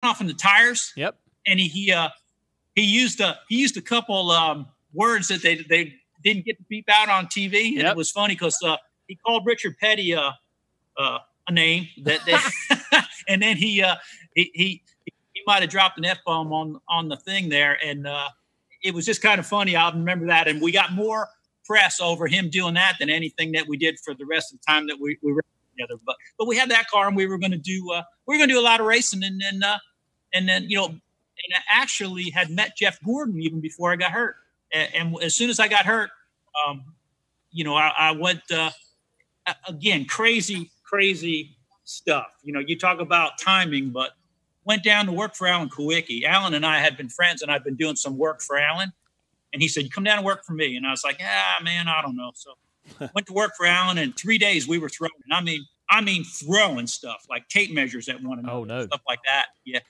off in the tires. Yep. And he used a couple words that they didn't get to beep out on TV, and it was funny because he called Richard Petty a name and then he might have dropped an F-bomb on the thing there, and it was just kind of funny. I remember that, and we got more press over him doing that than anything that we did for the rest of the time that we were together. But we had that car, and we were going to do a lot of racing, and then and I actually had met Jeff Gordon even before I got hurt. And as soon as I got hurt, I went again, crazy stuff. You talk about timing, but went down to work for Alan Kowicki. Alan and I had been friends, and I'd been doing some work for Alan. And he said, "You come down and work for me." And I was like, man, I don't know. So went to work for Alan, and 3 days we were throwing. I mean, throwing stuff like tape measures at one another. Oh, no. Stuff like that. Yeah.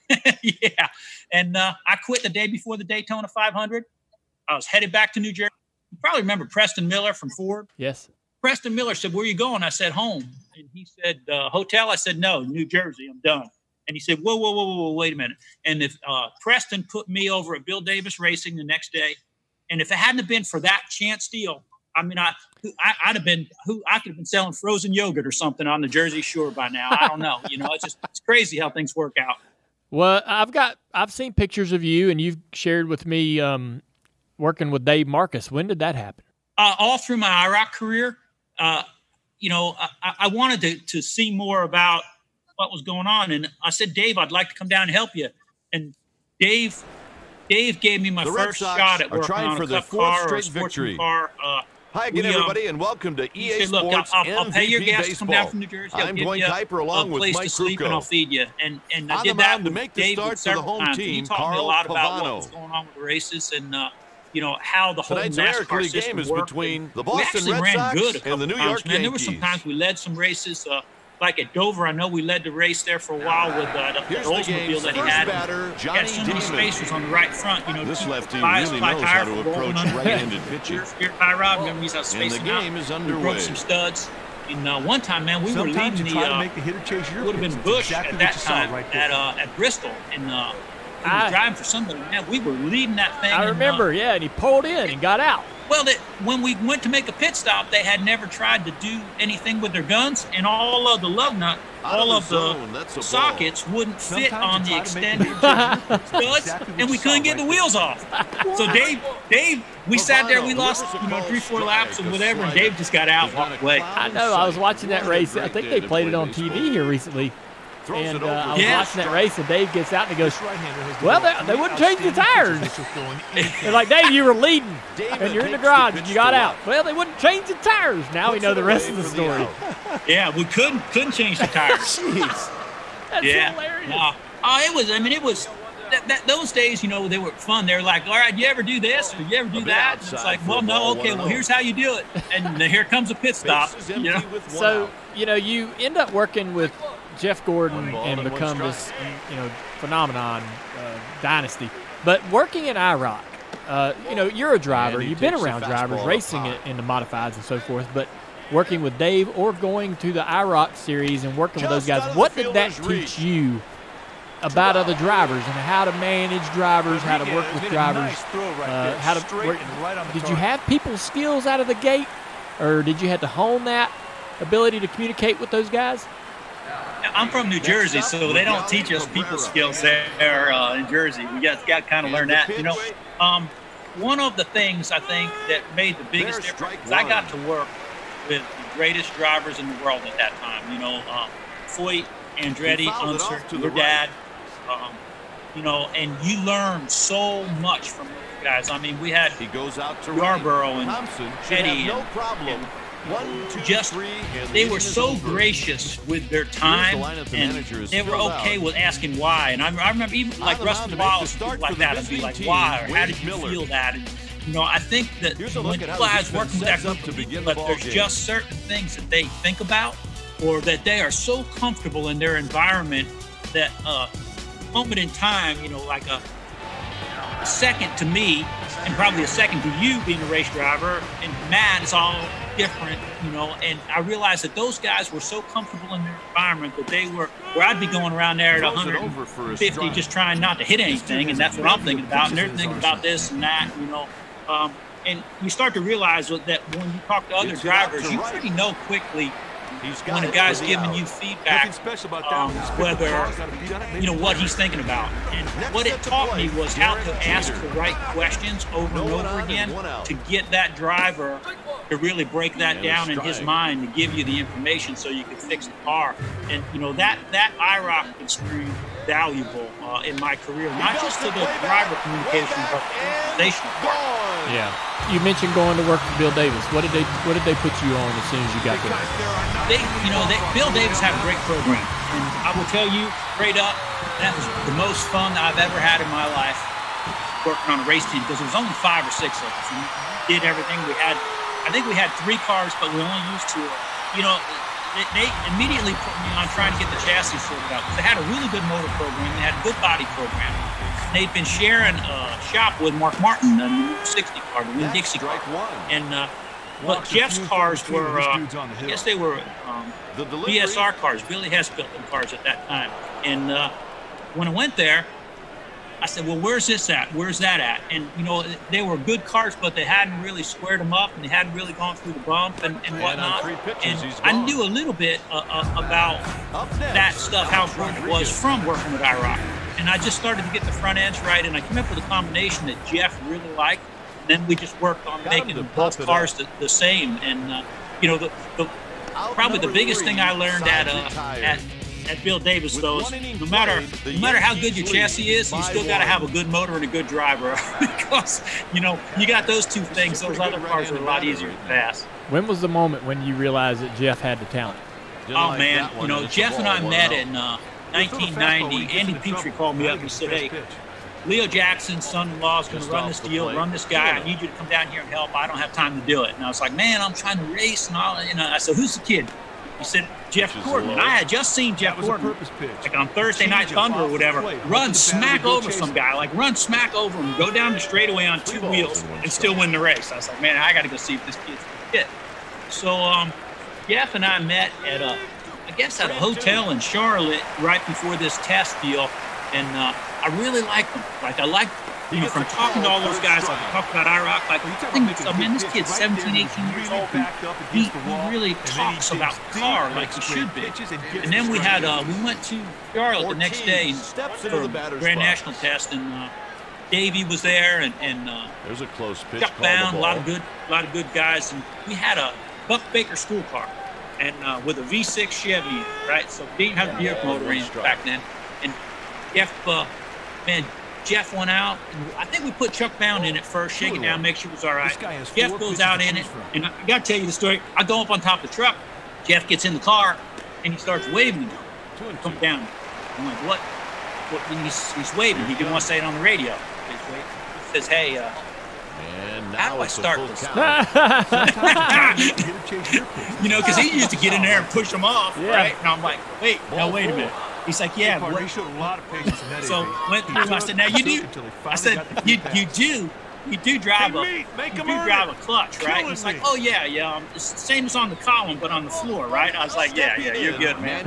Yeah. And I quit the day before the Daytona 500. I was headed back to New Jersey. You probably remember Preston Miller from Ford. Yes. Preston Miller said, "Where are you going?" I said, "Home." And he said, "Hotel?" I said, "No, New Jersey. I'm done." And he said, whoa, wait a minute. And if Preston put me over at Bill Davis Racing the next day, and if it hadn't been for that chance deal, I mean, I could have been selling frozen yogurt or something on the Jersey Shore by now. I don't know. It's crazy how things work out. Well, I've seen pictures of you, and you've shared with me working with Dave Marcus. When did that happen? All through my Iraq career. I wanted to see more about what was going on, and I said, "Dave, I'd like to come down and help you." And Dave gave me my first shot at working on a cup car or a sportsman car. Hi again, everybody, and welcome to EA said, "Look, Sports I'll pay your gas to Baseball. come down from New Jersey. I'm Dwayne Kuiper along with place Mike to sleep, and I'll Krukow. feed you." And I On did the that mound to with make the Dave start for the several home times. team, He taught me a Carl lot about what Pavano. was going on with the races and how the whole Tonight's NASCAR American League system game is worked. between the We Boston actually Red ran Sox good a couple and the New times, York man. There were some Yankees. times we led some races. Like at Dover, I know we led the race there for a while with the Here's the Oldsmobile game's that he first had. batter, He Johnny had so many Damon. spacers on the right front. This lefty bias really by knows tire how to for rolling approach under. right-handed pitching. Here, Ty Rob, remember he's out And spacing the game out. is We underway. broke some studs. And one time, man, we were Sometimes leading you try to make the hitter chase your would have been pitch. Bush That's at exactly that what you saw time right there. at Bristol, and we were driving for somebody. Man, we were leading that thing. I remember, yeah, and he pulled in and got out. Well, when we went to make a pit stop, they had never tried to do anything with their guns, and all of the love nut, all of the sockets wouldn't fit on the extended studs, and we couldn't get the wheels off. So Dave, we sat there, we lost 3-4 laps and whatever, and Dave just got out and walked away. I know. I was watching that race. I think they played it on TV here recently. And I was watching that race, and Dave gets out and he goes, "Well, they wouldn't change the tires." They're like, "Dave, you were leading, and you're in the garage, and you got out." Well, they wouldn't change the tires. Now we know the rest of the story. Yeah, we couldn't change the tires. Jeez. That's hilarious. It was those days, they were fun. They were like, "All right, you ever do this or you ever do that?" And it's like, "Well, no, okay, well, here's how you do it." And here comes a pit stop. So, you end up working with Jeff Gordon and become this, phenomenon, dynasty. But working in Iraq, you're a driver. You've been around drivers, racing it in the modifieds and so forth. But working with Dave or going to the Iraq series and working with those guys, what did that teach you about other drivers and how to manage drivers, how to work with drivers, how to work? Did you have people skills out of the gate, or did you have to hone that ability to communicate with those guys? I'm from New Jersey, so they don't teach us people skills there in Jersey. We got to kind of learn that. One of the things I think that made the biggest difference is I got to work with the greatest drivers in the world at that time. Foyt, Andretti, Unser, your dad. And you learn so much from those guys. I mean, we had Yarborough and Petty and they were so gracious with their time, and they were okay with asking why. And I remember even like Rustin Wallace, people like that, I'd be like, "Why?" or "How did you feel that?" And, I think that when people I was working with that group of people, that there's just certain things that they think about, or that they are so comfortable in their environment that moment in time, like a second to me, and probably a second to you being a race driver, and Matt, it's all different, and I realized that those guys were so comfortable in their environment that they were where I'd be going around there at 150 just trying not to hit anything, and that's what I'm thinking about, and they're thinking about this and that, and you start to realize that when you talk to other drivers, you pretty know quickly when a guy's giving you feedback, whether, what he's thinking about. And what it taught me was how to ask the right questions over and over again to get that driver to really break that down in his mind, to give you the information so you could fix the car. And, that IROC experience is valuable in my career, not just to the driver communication, but the organizational part. Yeah. You mentioned going to work for Bill Davis. What did they put you on as soon as you got there? Bill Davis had a great program, and I will tell you straight up, that was the most fun I've ever had in my life working on a race team, because there was only 5 or 6 of us, and we did everything. I think we had 3 cars, but we only used 2. They immediately put me on trying to get the chassis sorted out, because they had a really good motor program, they had a good body program. They'd been sharing a shop with Mark Martin, the 60 car, the Winn-Dixie car. And but Jeff's cars were, I guess they were BSR cars, Billy Hess built them cars at that time. And when I went there, I said, well, where's this at? Where's that at? And, they were good cars, but they hadn't really squared them up, and they hadn't really gone through the bump and whatnot. And I knew a little bit about that stuff, how important it was from working with IROC. And I just started to get the front ends right, and I came up with a combination that Jeff really liked. And then we just worked on making both cars the same. And, probably the biggest thing I learned at Bill Davis, though, is no matter how good your chassis is, you still got to have a good motor and a good driver, because you got those 2 things. Those other cars are a lot easier to pass. When was the moment when you realized that Jeff had the talent? Oh man, Jeff and I met in 1990. Andy Petrie called me up and said, "Hey, Leo Jackson's son-in-law is going to run this deal, run this guy. I need you to come down here and help. I don't have time to do it." And I was like, "Man, I'm trying to race and all." I said, "Who's the kid?" He said, "Jeff Gordon." And I had just seen Jeff Gordon, like on Thursday Night Thunder or whatever, run smack over some guy, run smack over him, go down the straightaway on 2 wheels and still win the race. I was like, man, I got to go see if this kid's fit. So Jeff and I met at a hotel in Charlotte right before this test deal, and I really liked him. I liked, from talking to all those guys, talk about IROC, man, this kid's 17, 18 years old. He really talks about the car like he should be. And then we went to Charlotte the next day for Grand National Test, and Davey was there, and there's a close pitch. Chuck Bound, a lot of good guys, and we had a Buck Baker school car, and with a V6 Chevy, right? So we didn't have the Buick motor in back then, and Jeff went out, and I think we put Chuck Bound in it first, shake it down, make sure it was all right. Jeff goes out in it, and I got to tell you the story. I go up on top of the truck. Jeff gets in the car, and he starts waving. Come down. I'm like, what? And he's waving. He didn't want to say it on the radio. He says, "Hey, how do I start this?" Because he used to get in there and push them off, right? And I'm like, wait a minute. He's like, "Yeah." He showed a lot of patience in that. So went through. I said, "Now you do." I said, "You do drive a clutch, right?" He's like, "Oh yeah. It's the same as on the column, but on the floor, right?" I was like, "Yeah, you're good, man."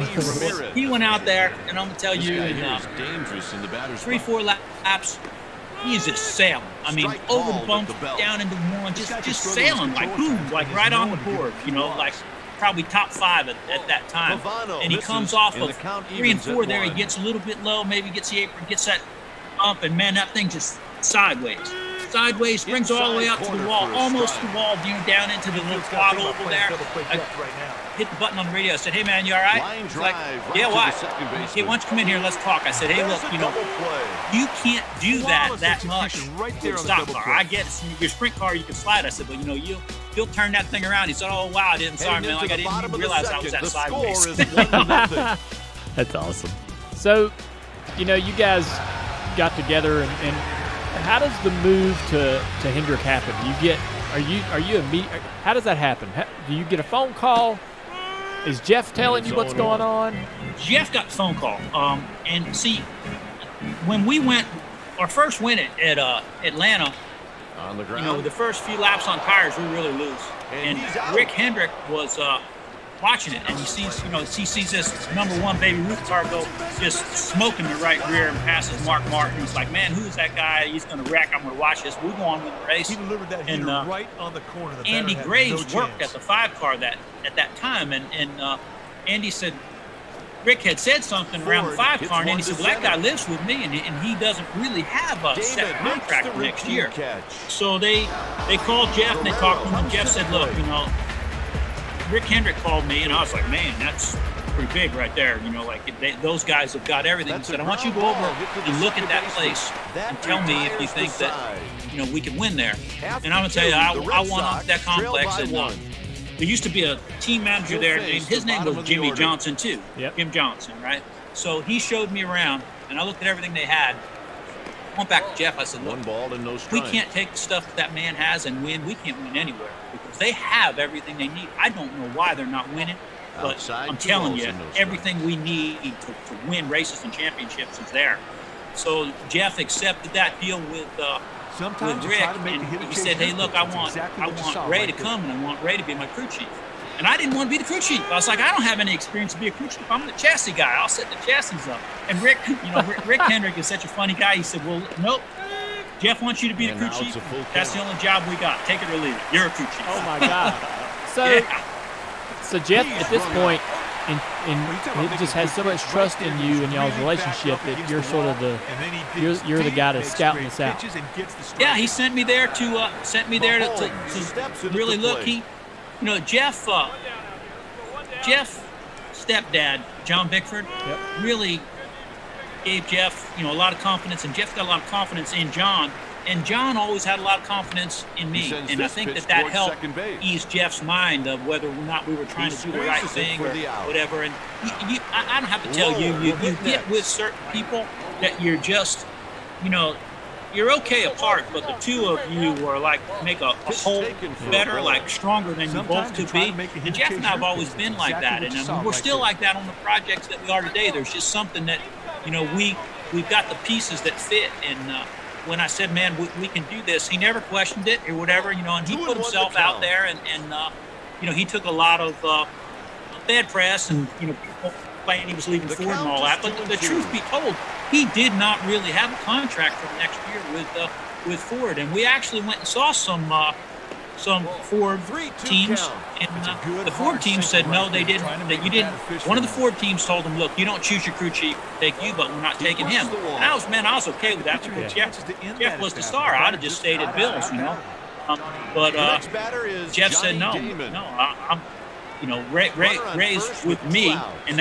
He went out there, and I'm gonna tell you, 3-4 laps, he's just sailing. I mean, over the bumps, down into one, just sailing boom, right on the board, probably top 5 at that time. And he comes off of 3 and 4 there. He gets a little bit low, maybe gets the apron, gets that bump, and man, that thing just sideways, springs all the way up to the wall, almost the wall, down into the little quad oval there. I hit the button on the radio. I said, "Hey man, you all right?" He's like, "Yeah, why?" "Hey, why don't you come in here and let's talk?" I said, "Hey, look, you can't do that much with a stock car. I get it. Your sprint car, you can slide." I said, "But you'll turn that thing around." He said, "Oh wow, I didn't. Sorry, man. I didn't even realize I was that sideways." That's awesome. So, you guys got together, and how does the move to Hendrick happen? How does that happen? Do you get a phone call? Is Jeff telling you what's going on? Jeff got the phone call. And see, when we went, our first win at Atlanta, on the ground, the first few laps on tires, we really lose. And Rick Hendrick was watching it, and he sees this #1 Baby Ruth car go just smoking the right rear and passes Mark Martin. He's like, man, who's that guy? He's going to wreck. I'm going to watch this. We'll go on with the race. He delivered that hitter right on the corner. The Andy Graves worked at the 5 car at that time, and Andy said Rick had said something around the 5 car, and Andy said, well, that guy lives with me, and he doesn't really have a set contract for next year. So they called Jeff, and they talked to him, and Jeff said, look, Rick Hendrick called me, and I was like, man, that's pretty big right there. Those guys have got everything. He said, I want you to go over and look at that place and tell me if you think that, we can win there. And I'm going to tell you, I won up that complex, and there used to be a team manager there. His name was Jimmy Johnson, too. Yep. Jim Johnson, right? So he showed me around, and I looked at everything they had. I went back to Jeff. I said, look, we can't take the stuff that man has and win. We can't win anywhere because they have everything they need. I don't know why they're not winning, but I'm telling you, everything we need to win races and championships is there. So Jeff accepted that deal with Rick, and he said, hey, look, I want Ray to come, and I want Ray to be my crew chief. And I didn't want to be the crew chief. I was like, I don't have any experience to be a crew chief. I'm the chassis guy. I'll set the chassis up. And Rick, Rick Hendrick is such a funny guy. He said, well, nope. Jeff wants you to be the crew chief. That's the only job we got. Take it or leave it. You're a crew chief. Oh, my God. So Jeff, at this point, and he just has so much trust in you and y'all's relationship that you're sort of you're the guy that's scouting this out. Yeah, he sent me there to really look. Jeff stepdad John Bickford really gave Jeff a lot of confidence, and Jeff got a lot of confidence in John. And John always had a lot of confidence in me, and I think that helped ease Jeff's mind of whether or not we were trying to do the right thing or whatever. And I don't have to tell you, you get with certain people that you're just, you're okay apart, but the two of you are like make a whole better, like stronger than you both could be. And Jeff and I have always been like that, and we're still like that on the projects that we are today. There's just something that, we've got the pieces that fit, and when I said, man, we can do this, he never questioned it or whatever, and he put himself out there, and he took a lot of bad press, and, people saying he was leaving Ford and all that. But the truth be told, he did not really have a contract for the next year with Ford. And we actually went and saw some Ford teams, and the Ford team said no, they didn't. That you didn't. One of the Ford teams told him, look, you don't choose your crew chief, take you, but we're not taking him. And I was okay with that because Jeff was the star. I'd have just stayed at Bill's, But Jeff said no. Ray's with me, and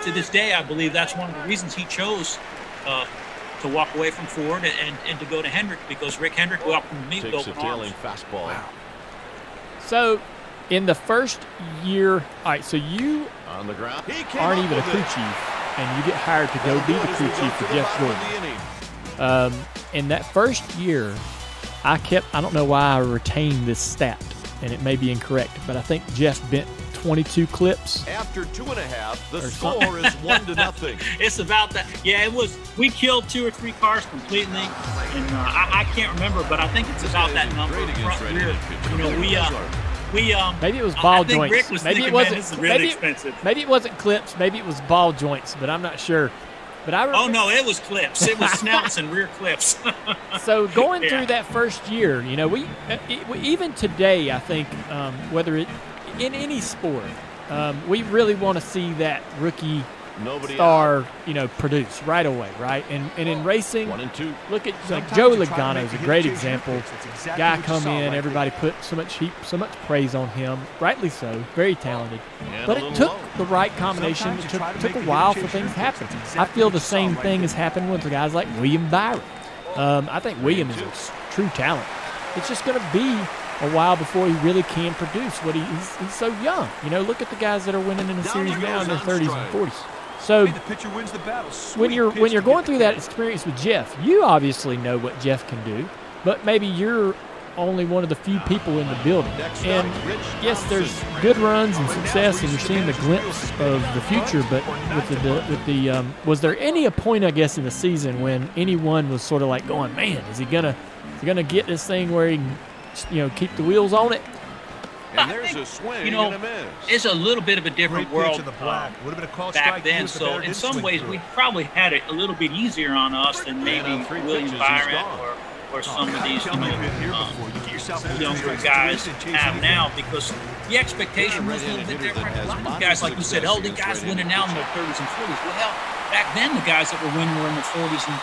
to this day I believe that's one of the reasons he chose to walk away from Ford and to go to Hendrick, because Rick Hendrick welcomed me with open arms. Fastball. Wow. So, in the first year, all right, so you on the ground. aren't even a crew chief, and you get hired to go be the crew chief for Jeff Gordon. In that first year, I don't know why I retained this stat, and it may be incorrect, but I think Jeff bent 22 clips. After 2.5, the score is 1-0. It's about that. Yeah, it was. We killed 2 or 3 cars completely, and I can't remember, but I think it's about that number. Front rear. Maybe it was ball joints. Rick was maybe thinking, it wasn't. This is really expensive. Maybe it wasn't clips. Maybe it was ball joints, but I'm not sure. But I remember, oh no, it was clips. It was snouts and rear clips. So going through that first year, we even today, I think, whether it in any sport, we really want to see that rookie star, produce right away, right? And in racing, 1 and 2. Look at Joe Logano is a great example. Guy come in, everybody put so much praise on him, rightly so, very talented. But it took the right combination. It took a while for things to happen. I feel the same thing has happened with guys like William Byron. I think William is a true talent. It's just going to be a while before he really can produce what he's so young. Look at the guys that are winning in the series now in their 30s and 40s. So when you're going through that experience with Jeff, you obviously know what Jeff can do, but maybe you're only one of the few people in the building. And yes, there's good runs and success, and you're seeing the glimpse of the future. But was there any point, I guess, in the season when anyone was sort of like going, man, is he gonna get this thing where he can, keep the wheels on it? And there's a swing and a miss. It's a little bit of a different world back then. So in some ways, we probably had it a little bit easier on us than maybe William Byron or some of these younger guys have now, because the expectation was a little bit different. A lot of guys, like you said, the guys winning now in their 30s and 40s. Well, back then, the guys that were winning were in their 40s and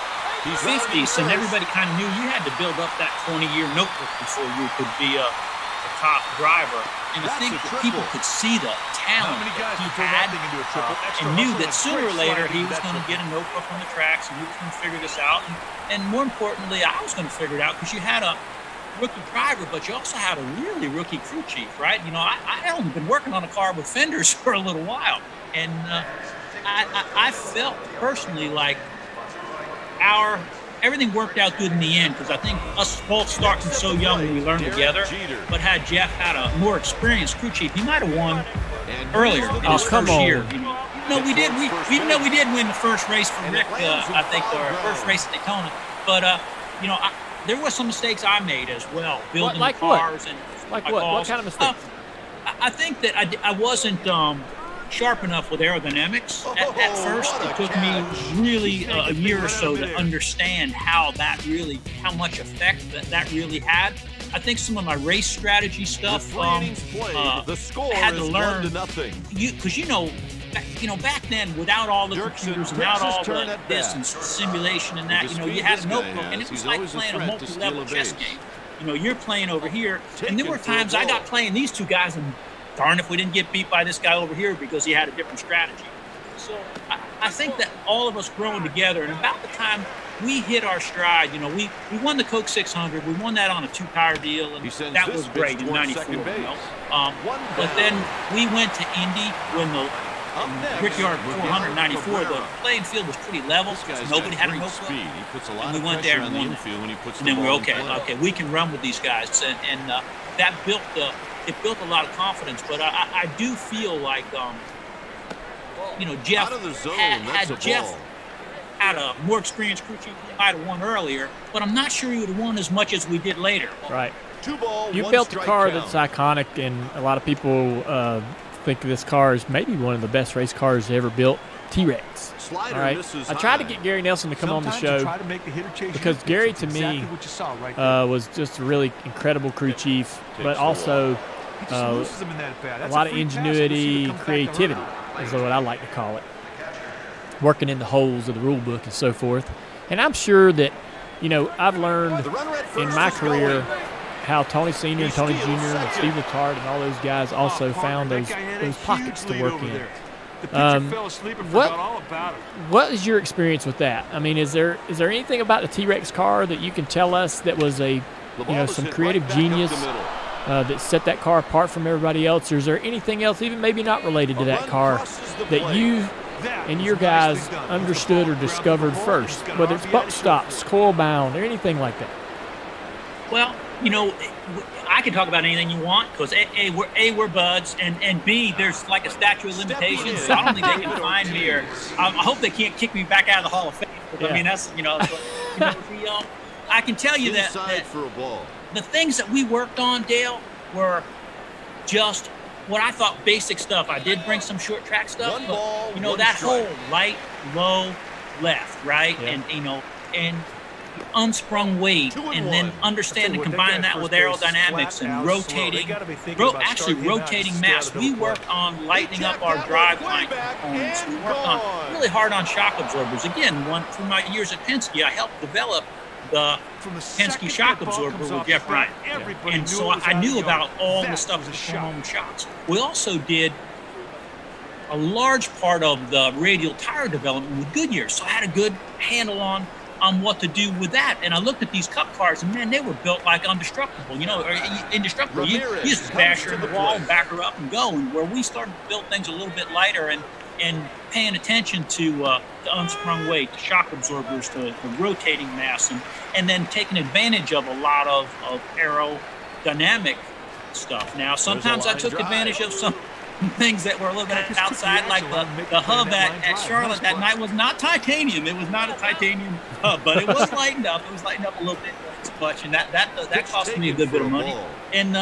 50s, and everybody kind of knew you had to build up that 20-year notebook before you could be a top driver. And I think that people could see the talent that he had and knew that sooner or later he was going to get a notebook on the tracks and he was going to figure this out. And more importantly, I was going to figure it out, because you had a rookie driver, but you also had a really rookie crew chief, right? I had only been working on a car with fenders for a little while. And I felt personally like everything worked out good in the end, because I think us both starting so young when we learned together, but had Jeff had a more experienced crew chief, he might have won earlier in his first year. No, we did. Even though we did win the first race for Rick, I think, our first race at Daytona. But there were some mistakes I made as well, building the cars and what kind of mistakes? I think that I wasn't sharp enough with aerodynamics at first. It took me really a year or so to understand how much effect that really had. I think some of my race strategy stuff I had to learn, because back then, without all the computers, without all the this and simulation and that, you had a notebook, and it was like playing a multi-level chess game. You're playing over here, and there were times I got playing these two guys, and darn if we didn't get beat by this guy over here because he had a different strategy. So I think that all of us growing together, and about the time we hit our stride, we won the Coke 600. We won that on a 2-tire deal, and that was great in '94. But then we went to Indy when the Brickyard 494. The playing field was pretty level. Nobody had a notebook. And we went there and won it. And then we're okay, we can run with these guys. And that built a lot of confidence. But I do feel like, Jeff had a more experienced crew chief, he might have won earlier, but I'm not sure he would have won as much as we did later. Right. You built a car that's iconic, and a lot of people think this car is maybe one of the best race cars ever built, T-Rex. All right. I tried to get Gary Nelson to come on the show because Gary, to me, was just a really incredible crew chief, but also a lot of ingenuity and creativity is what I like to call it, working in the holes of the rule book and so forth. And I'm sure that, I've learned in my career how Tony Sr. and Tony Jr. and Steve Letarte and all those guys also found those pockets to work in. What is your experience with that? I mean, is there anything about the T-Rex car that you can tell us that was some creative genius that set that car apart from everybody else? Or is there anything else, even maybe not related to that car, that you and your guys understood or discovered first, whether it's buck stops, coil bound, or anything like that? Well, I can talk about anything you want, because we're buds, and B, there's like a statute of limitations, so I don't think they can find me, or I hope they can't kick me back out of the Hall of Fame. I mean, that's I can tell you that the things that we worked on, Dale, were just what I thought basic stuff. I did bring some short track stuff, but that whole light, low, left, right, and and unsprung weight, and then understand and combine that with aerodynamics and rotating mass. We worked on lightening up our driveline components. We worked on really hard on shock absorbers. Again, through my years at Penske, I helped develop the Penske shock absorber with Jeff Bryant. And so I knew about all the stuff that came on with shocks. We also did a large part of the radial tire development with Goodyear, so I had a good handle on what to do with that. And I looked at these Cup cars, and man, they were built like indestructible. Indestructible. You just bash her in the wall and back her up and go. And where we started to build things a little bit lighter and paying attention to unsprung weight, to shock absorbers, to rotating mass, and then taking advantage of a lot of aerodynamic stuff. Now, sometimes I took advantage of some things that were a little bit outside, like the hub at Charlotte that night was not titanium. It was not a titanium hub, but it was lightened up. It was lightened up a little bit too much, and that cost me a good bit of money. And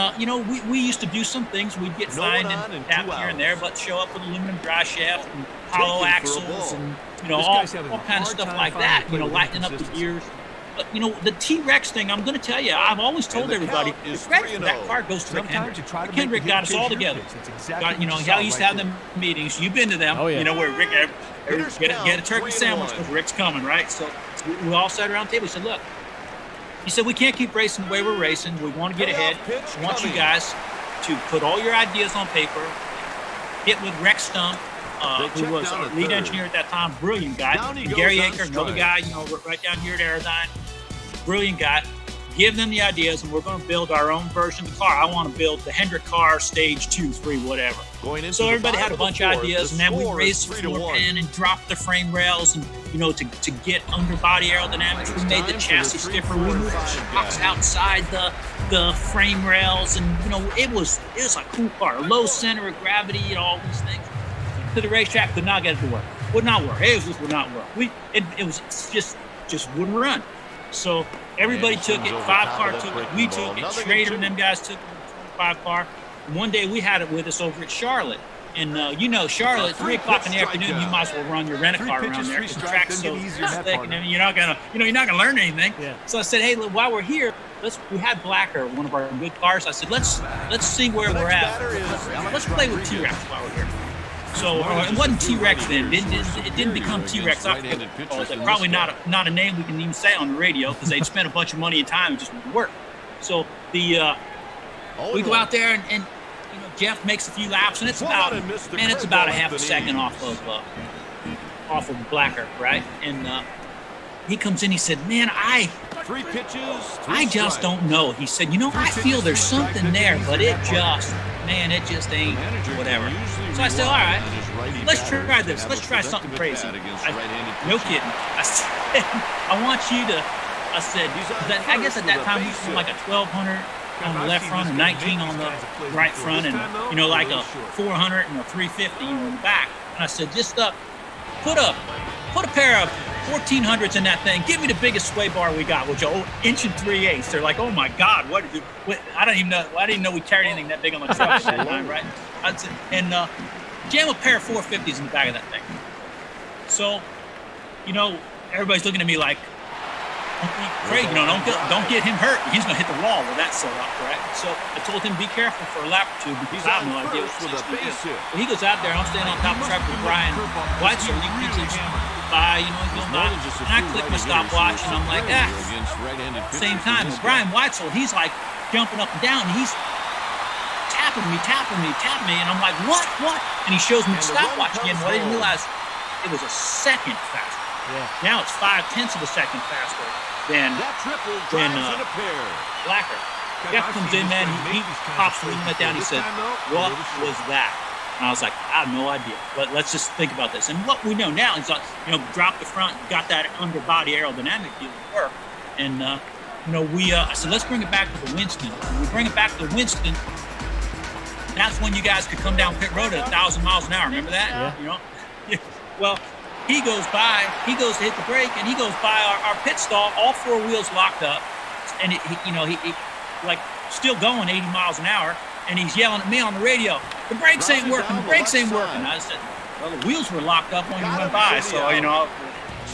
we used to do some things. We'd get signed and tapped here and there, but show up with aluminum dry shaft and hollow axles and all kind of stuff like that. Lightening up the gears. But, the T-Rex thing, I'm going to tell you, I've always told everybody, that car goes to Rick Hendrick. Rick Hendrick got us all together. How he used to have them meetings. You've been to them, where Rick get a turkey sandwich because Rick's coming, right? So we all sat around the table. He said, look, we can't keep racing the way we're racing. We want to get ahead. I want you guys to put all your ideas on paper, get with Rex Stump, who was our lead engineer at that time, brilliant guy, and Gary Aker, another guy, right down here at Aerodyne, brilliant guy. Give them the ideas, and we're going to build our own version of the car. I want to build the Hendrick car, stage 2, 3, whatever. So everybody had a bunch of ideas, and then we raised the floor pan and dropped the frame rails, and to get underbody aerodynamics, we made the chassis stiffer. We moved the shocks outside the frame rails, and it was a cool car, a low center of gravity, and all these things. To the racetrack, could not get it to work. Would not work. It would not work. It was just wouldn't run. So everybody took it. 5-car took it. We took it. Schrader and them guys took it. 25-car. And one day we had it with us over at Charlotte. And Charlotte, 3 o'clock in the afternoon, you might as well run your rent-a-car around there. The track's so thick, and you're not gonna learn anything. Yeah. So I said, hey, look, while we're here, we had Blacker, one of our good cars. I said, let's see where we're at. Let's play with T-Rex while we're here. So it wasn't T-Rex then. It didn't become T-Rex. Probably not a name we can even say on the radio because they'd spent a bunch of money and time and just wouldn't work. So we go out there and Jeff makes a few laps and it's about a half a second off of Blacker, right? And he comes in. He said, "Man, I just don't know." He said, "I feel there's something there, but it just ain't whatever." So I said, "All right, let's try this. Let's try something crazy." No kidding. I said, "I want you to." I said, I guess at that time we was like a 1200 on the left front, a 19 on the right front, and like a 400 and a 350 in the back. And I said, just put a pair of 1400s in that thing. Give me the biggest sway bar we got, which is 1 3/8 inches. They're like, oh my God, what did you? I didn't even know we carried anything that big on the truck at that time, right? And jam a pair of 450s in the back of that thing. So, everybody's looking at me like, Craig, don't get him hurt. He's going to hit the wall with that set up, right? So I told him, be careful for a lap or two because I have no idea what he's going to do. So he goes out there. I'm standing on top of the truck with Brian Weitzel. He comes by, he's going by. And I click my stopwatch, and I'm like, same time. And Brian Weitzel, he's like jumping up and down. And he's tapping me. And I'm like, what? And he shows me the stopwatch again. Well, I didn't realize it was a second faster. Yeah. Now it's 0.5 of a second faster than Blacker. Jeff comes in, man. He pops the limit down. He said, "What was that?" And I was like, "I have no idea. But let's just think about this." And what we know now is, drop the front, got that underbody aerodynamic deal to work. And I said, let's bring it back to the Winston. When we bring it back to the Winston, that's when you guys could come down pit road at 1,000 miles an hour. Remember that? Yeah. Well. He goes to hit the brake, and he goes by our pit stall, all 4 wheels locked up, and he like still going 80 miles an hour, and he's yelling at me on the radio, "The brakes ain't working, the brakes ain't working." I said, "Well, the wheels were locked up when you went by, so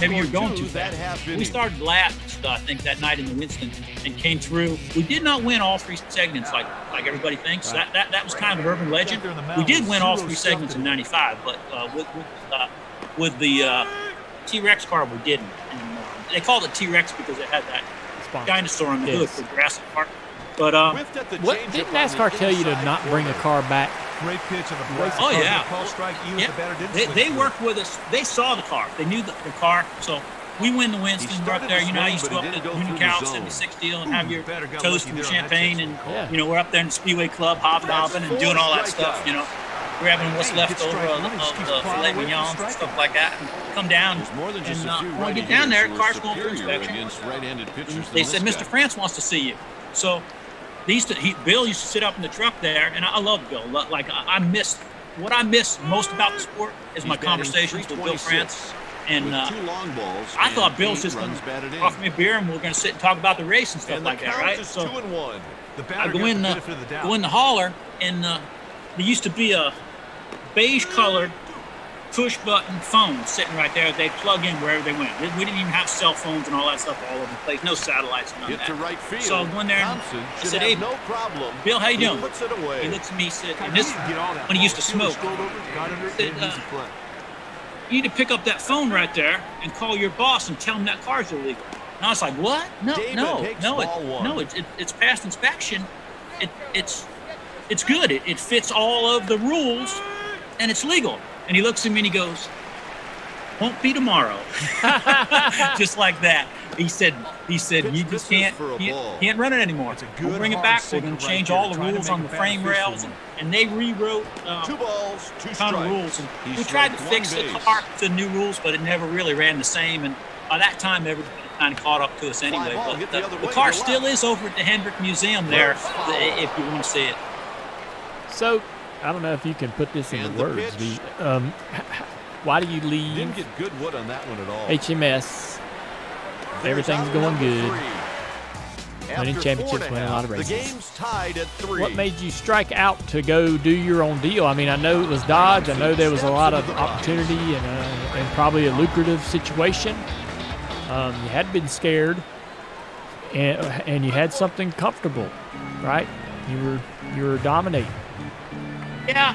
maybe you're going too fast." We started last, I think, that night in the Winston, and came through. We did not win all 3 segments like everybody thinks. That was kind of an urban legend. We did win all 3 segments in '95, but with the T-Rex car, we didn't. And, they called it T-Rex because it had that dinosaur on the hood for Jurassic Park. But didn't NASCAR tell you to not bring a car back? Great pitch on the break. Oh yeah. They worked with us. They saw the car. They knew the car. So we win the Winston. We're up there. I used to go up to Unical 76 deal and have your toast and champagne, and we're up there in the Speedway Club, hobnobbing and doing all that stuff. Grabbing what's left over of the filet mignons and stuff like that, and come down. And when we get down there, the car's going for inspection. They said, "Mr. France wants to see you." So Bill used to sit up in the truck there, and I love Bill. Like I missed what I miss most about the sport is my conversations with Bill France. And I thought Bill was just going to offer me a beer and we're going to sit and talk about the race and stuff like that, right? So I go in the hauler, and there used to be a beige-colored push-button phone sitting right there. They'd plug in wherever they went. We didn't even have cell phones and all that stuff all over the place. No satellites, none of that. So I went there and I said, "Hey, Bill, how you doing?" He looks at me, he said, and this when he used to smoke. He said, "You need to pick up that phone right there and call your boss and tell him that car's illegal." And I was like, "What? No, it's past inspection. It's good. It fits all of the rules, and it's legal." And he looks at me and he goes, "Won't be tomorrow." Just like that. He said, "You just can't run it anymore. We'll bring it back. We're going to change all the rules on the frame rails." And they rewrote a ton of rules. And we tried to fix the car to new rules, but it never really ran the same. And by that time, everybody kind of caught up to us anyway. But the car still is over at the Hendrick Museum there, if you want to see it. So, I don't know if you can put this into words. Why do you leave Didn't get good wood on that one at all. HMS? Everything's going good. Winning championships, winning a lot of races. The game's tied at 3. What made you strike out to go do your own deal? I mean, I know it was Dodge. I know there was a lot of opportunity and probably a lucrative situation. You had been scared, and you had something comfortable, right? You were dominating. Yeah,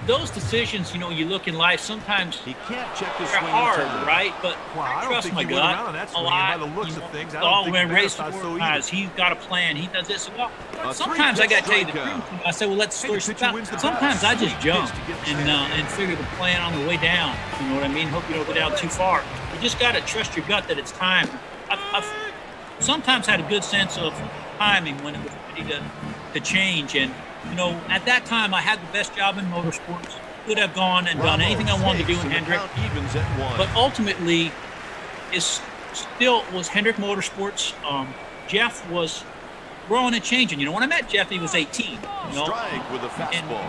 those decisions, you look in life, sometimes he can't check his they're swing hard, right? But I trust my gut a lot. When race guys, he's got a plan. He does this. Well, sometimes I got to tell you the truth. I say, well, let's switch it out. Sometimes I just jump and figure the plan on the way down. You know what I mean? Hope you don't go down too far. You just got to trust your gut that it's time. I've sometimes had a good sense of timing when it was ready to change. And at that time, I had the best job in motorsports. Could have gone and done anything I wanted to do in Hendrick. But ultimately, it still was Hendrick Motorsports. Jeff was growing and changing. When I met Jeff, he was 18. Strike with a fastball.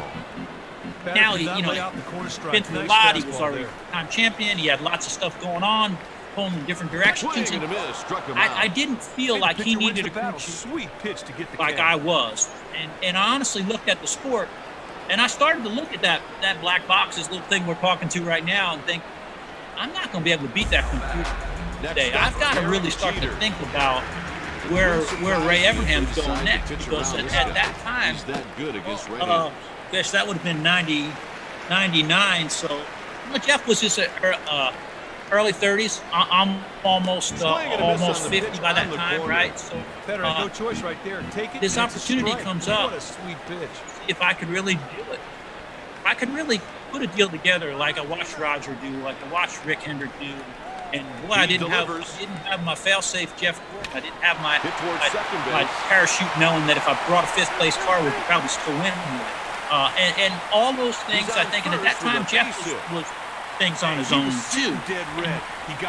Now, he's been through a lot. He was already time champion. He had lots of stuff going on, pulling in different directions. And I didn't feel like he needed a coach like I was. And I honestly looked at the sport, and I started to look at that black box, this little thing we're talking to right now, and think, I'm not going to be able to beat that computer today. I've got to really start to think about where Ray Evernham's going next, because at that time, that would have been 99. So Jeff was just early 30s. I'm almost 50 by that time, right? So no choice right there. Take it. This opportunity comes up. What a sweet pitch. If I could really do it, I could really put a deal together like I watched Roger do, like I watched Rick Hendrick do. And boy, I didn't have my fail-safe Jeff Gordon. I didn't have my parachute, knowing that if I brought a fifth-place car, we could probably still win. And all those things, I think, and at that time, Jeff was things on his own too.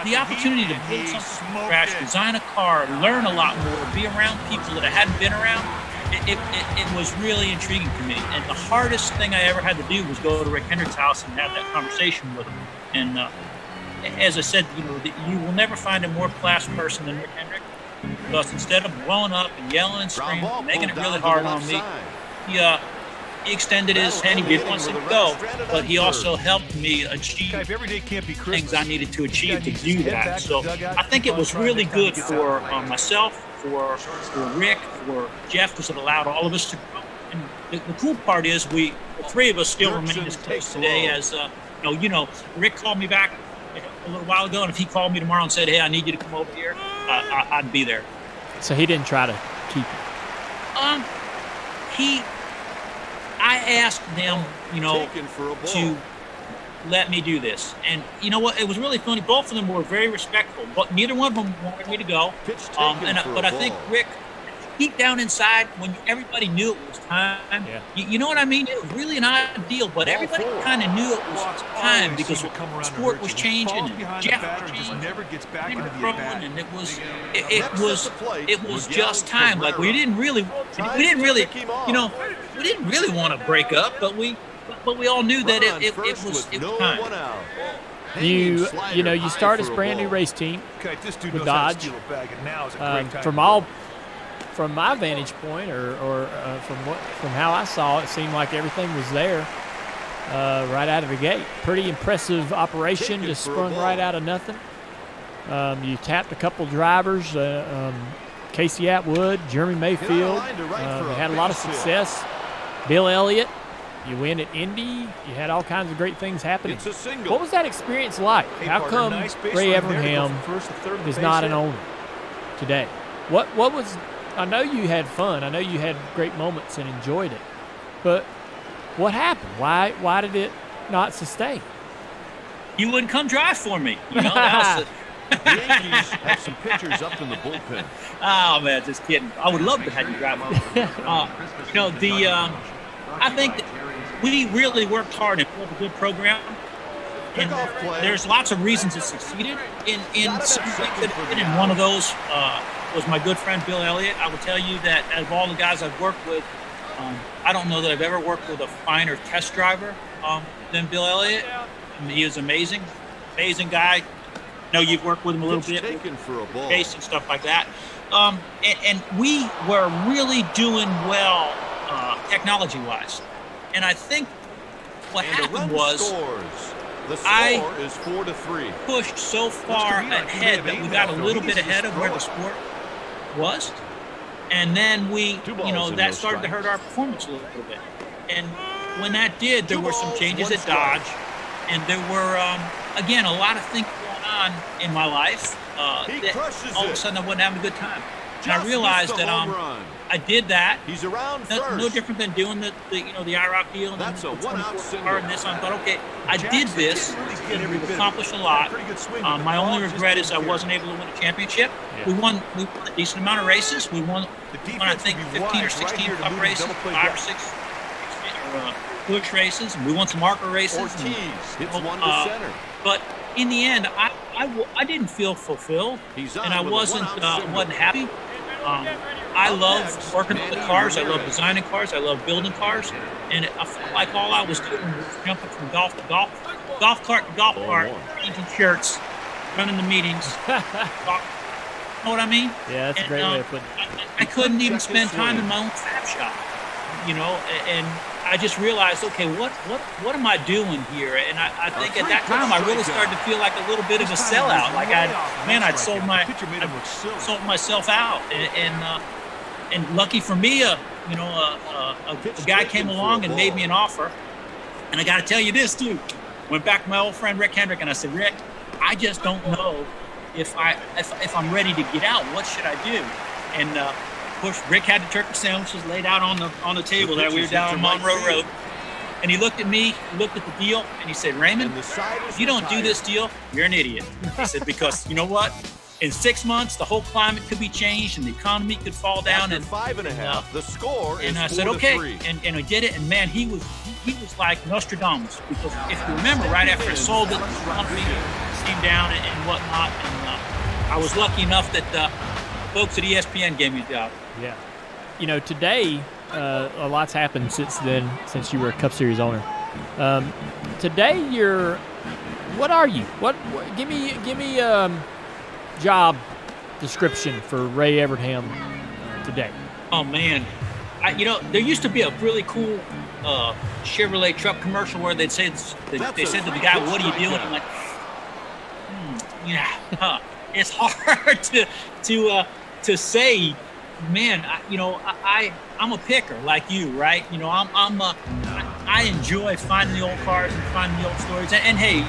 The opportunity to build something from scratch, design a car, learn a lot more, be around people that I hadn't been around, it was really intriguing to me. And the hardest thing I ever had to do was go to Rick Hendrick's house and have that conversation with him. And as I said, you will never find a more class person than Rick Hendrick, because instead of blowing up and yelling and screaming, making it really hard on me, he extended his hand. He didn't want to go, but he also helped me achieve things I needed to achieve to do that. So I think it was really good for myself, for Rick, for Jeff, because it allowed all of us to grow. And the cool part is the three of us still remain as close today as, Rick called me back a little while ago, and if he called me tomorrow and said, "Hey, I need you to come over here," I'd be there. So he didn't try to keep you? I asked them, to let me do this. And you know what? It was really funny. Both of them were very respectful, but neither one of them wanted me to go. But I think Rick, deep down inside, when everybody knew it was time, you know what I mean? It was really an odd deal, but everybody kind of knew it was time because the sport was changing and Jeff was changing. And it was just time. Like we didn't really want to break up, but but we all knew that it was time. You start this brand new race team with Dodge. From my vantage point, or from how I saw it, seemed like everything was there right out of the gate. Pretty impressive operation, just sprung right out of nothing. You tapped a couple drivers, Casey Atwood, Jeremy Mayfield. They had a lot of success. Bill Elliott, you win at Indy. You had all kinds of great things happening. What was that experience like? How come Ray Evernham is not an owner today? What was? I know you had fun. I know you had great moments and enjoyed it. But what happened? Why did it not sustain? You wouldn't come drive for me. You know, that was the Yankees have some pitchers up in the bullpen. Oh man, just kidding. I would love to have you drive me. I think that we really worked hard and built a good program. And there's lots of reasons it succeeded. In one of those was my good friend Bill Elliott. I will tell you that of all the guys I've worked with, I don't know that I've ever worked with a finer test driver than Bill Elliott. I mean, he was amazing guy. I know you've worked with him a little bit, base and stuff like that. And we were really doing well technology-wise. And I think what happened was I pushed so far ahead that we got a little bit ahead of where the sport was. And then that started to hurt our performance a little bit. And when that did, there were some changes at Dodge. And there were, again, a lot of things going on in my life that all of a sudden I wasn't having a good time. And I realized that I did that. He's around no different than doing the IROC deal and that's the a 1-out car and this. I thought, okay, I did this, and we've accomplished a lot. My only regret is I wasn't able to win a championship. Yeah. We won a decent amount of races. We won I think 15 or 16 cup races, 5 or 6 push races, and we won some marker races. But in the end, I didn't feel fulfilled, and I wasn't happy. I love working with the cars. I love designing cars. I love building cars. And I felt like all I was doing was jumping from golf to golf cart to golf cart, changing shirts, running the meetings. You know what I mean? Yeah, that's a great way of putting it. I couldn't even spend time in my own fab shop, and I just realized, okay, what am I doing here? And I think at that time I really started to feel like a little bit of a sellout. Like I'd sold myself out, and lucky for me, a guy came along and made me an offer. And I got to tell you this too. Went back to my old friend Rick Hendrick and I said, Rick, I just don't know if I'm ready to get out. What should I do? And of course, Rick had the turkey sandwiches laid out on the table there. We were down on Monroe Road. And he looked at me, looked at the deal, and he said, Raymond, if you don't do this deal, you're an idiot. He said, because you know what? In 6 months, the whole climate could be changed and the economy could fall down. And 5.5, the score is 4-3. And I said, okay. And I did it. And man, he was like Nostradamus. Because if you remember, right after I sold it, the company came down and whatnot. And I was lucky enough that folks at ESPN gave me a job. Yeah. Today, a lot's happened since then, since you were a Cup Series owner. Today, what are you? Give me job description for Ray Evernham today. Oh man, there used to be a really cool Chevrolet truck commercial where they said to the guy, "What are you doing?" I'm like, it's hard to say. Man, I'm a picker like you, right? I enjoy finding the old cars and finding the old stories. And hey,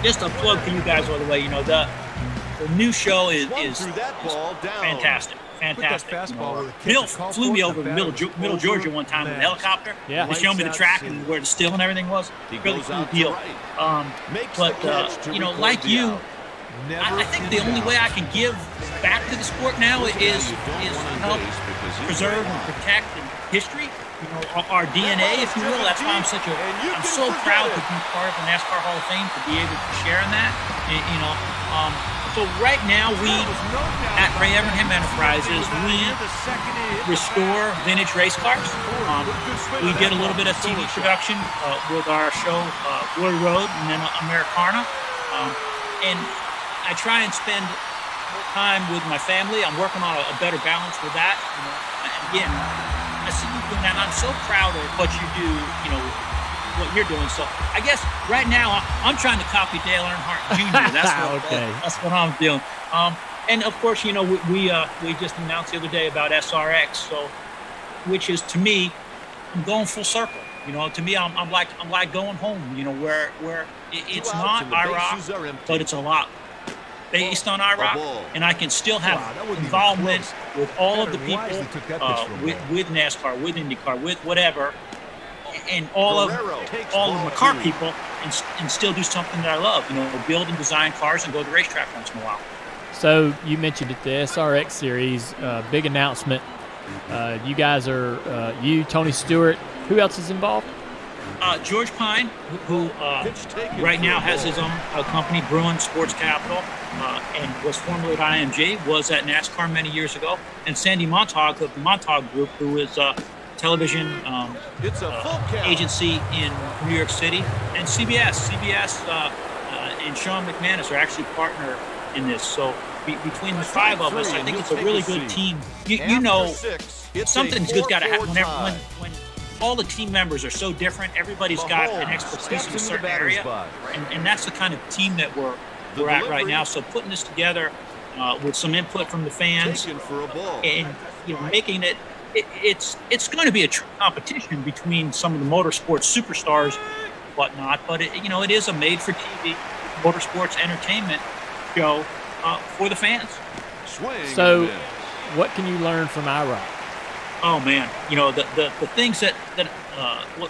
just a plug for you guys all the way. The new show is fantastic. Bill flew me over to Middle Georgia one time with a helicopter. Yeah. They showed me the track and where the still and everything was. Really cool deal. Like you, I think the only way I can give back to the sport now is help preserve and protect history. Our DNA, if you will. That's why I'm so proud to be part of the NASCAR Hall of Fame, to be able to share in that. So right now, we at Ray Evernham Enterprises, we restore vintage race cars. We did a little bit of TV production with our show Glory Road and then Americana. And I try and spend more time with my family. I'm working on a better balance with that. And again, I see you doing that. I'm so proud of what you do, what you're doing. So I guess right now I'm trying to copy Dale Earnhardt Jr. That's what I'm doing. And of course, we just announced the other day about SRX. So, which is to me, I'm going full circle. To me, I'm like going home. Where it's not IROC, but it's a lot based on IROC, and I can still have involvement with all of the people, with NASCAR, with IndyCar, with whatever, and all of the car people, and still do something that I love. Build and design cars and go to the racetrack once in a while. So you mentioned it, the SRX series, big announcement. You guys are you, Tony Stewart. Who else is involved? George Pine, who right now has his own company, Bruin Sports Capital, and was formerly at IMG, was at NASCAR many years ago, and Sandy Montag of the Montag Group, who is a television agency in New York City, and CBS. CBS and Sean McManus are actually partner in this. So between the five of us, I think it's a really good team. Something's good's got to happen when all the team members are so different. Everybody's got an expertise in a certain area, and that's the kind of team that we're at right now. So putting this together with some input from the fans and making it, it's going to be a true competition between some of the motorsports superstars, and whatnot. But it is a made-for-TV motorsports entertainment show for the fans. So, what can you learn from IROC? Oh man, the things that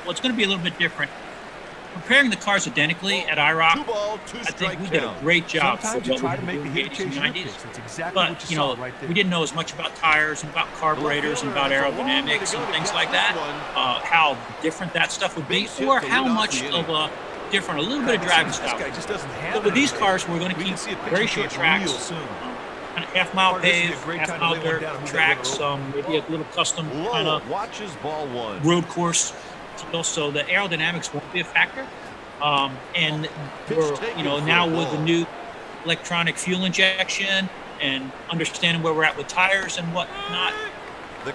what's going to be a little bit different. Preparing the cars identically at IROC, I think we did a great job for what we were doing in the 80s and 90s. But we didn't know as much about tires and about carburetors and about aerodynamics and things like that. How different that stuff would be, or how much of a different, a little bit of driving style. But with these cars, we're going to keep very short tracks. Half-mile paved, half-mile dirt tracks, maybe a little custom kind of road course deal, so the aerodynamics won't be a factor. And we're, now with the new electronic fuel injection and understanding where we're at with tires and whatnot,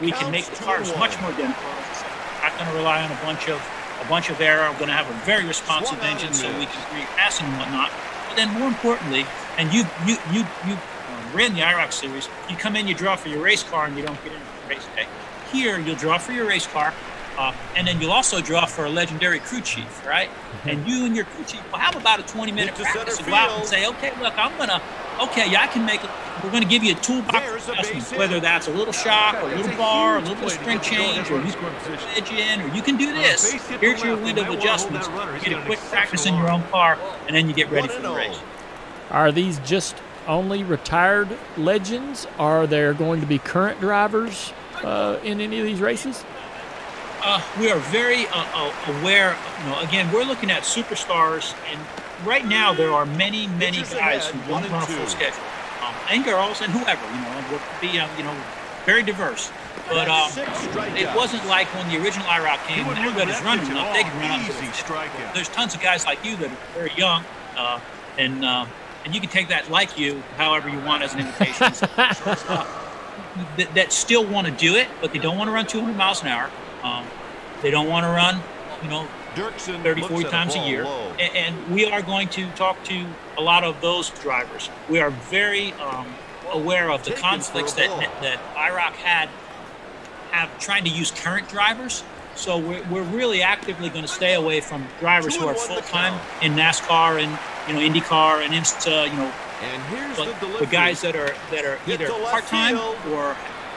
we can make the cars much more dense. We're not going to rely on a bunch of air. We're going to have a very responsive engine, so we can create passing and whatnot. But then, more importantly, and you ran the IROC series, you come in, you draw for your race car, and you don't get into the race day. Here, you'll draw for your race car, and then you'll also draw for a legendary crew chief, right? And you and your crew chief will have about a 20-minute practice to go out and say, okay, look, I can make it. We're going to give you a toolbox adjustment, whether that's a little shock, or a little bar, a little bit of spring change, or you can edge in, or you can do this. Here's your window of adjustments. You get a quick practice in your own car, and then you get ready for the race. Are these just only retired legends? Are there going to be current drivers in any of these races? We are very aware. Again, we're looking at superstars, and right now there are many guys who don't run a full schedule, and girls and whoever. Will be very diverse. But it wasn't like when the original IROC came, when everybody's running enough, they can run up. There's tons of guys like you that are very young, and you can take that like you however you want as an invitation. That still want to do it, but they don't want to run 200 miles an hour. They don't want to run, 30, 40 times a year. And we are going to talk to a lot of those drivers. We are very aware of the conflicts that IROC have trying to use current drivers. So we're really actively going to stay away from drivers who are full-time in NASCAR and IndyCar and IMSA, And here's the guys that are either part-time or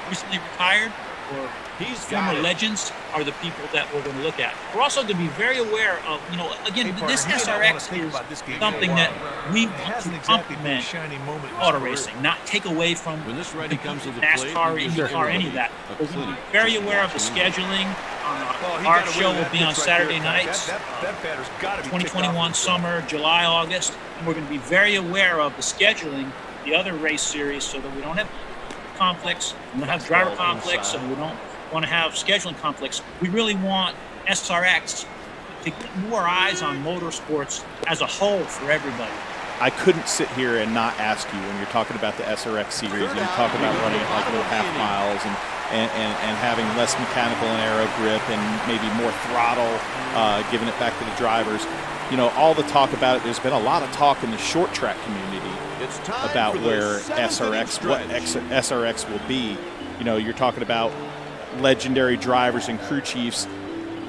recently retired or former legends are the people that we're going to look at. We're also going to be very aware of, again, this SRX is something that we want to complement auto racing, not take away from NASCAR, IndyCar, any of that. We're going to be very aware of the scheduling. Our show will be on Saturday nights, 2021 summer, July, August, and we're going to be very aware of the scheduling the other race series so that we don't have conflicts. We don't have driver conflicts, so we don't want to have scheduling conflicts. We really want SRX to get more eyes on motorsports as a whole for everybody. I couldn't sit here and not ask you, when you're talking about the SRX series and you talk about running it like little half miles and having less mechanical and aero grip and maybe more throttle, giving it back to the drivers. You know, all the talk about it, there's been a lot of talk in the short track community about where SRX will be. You know, you're talking about legendary drivers and crew chiefs.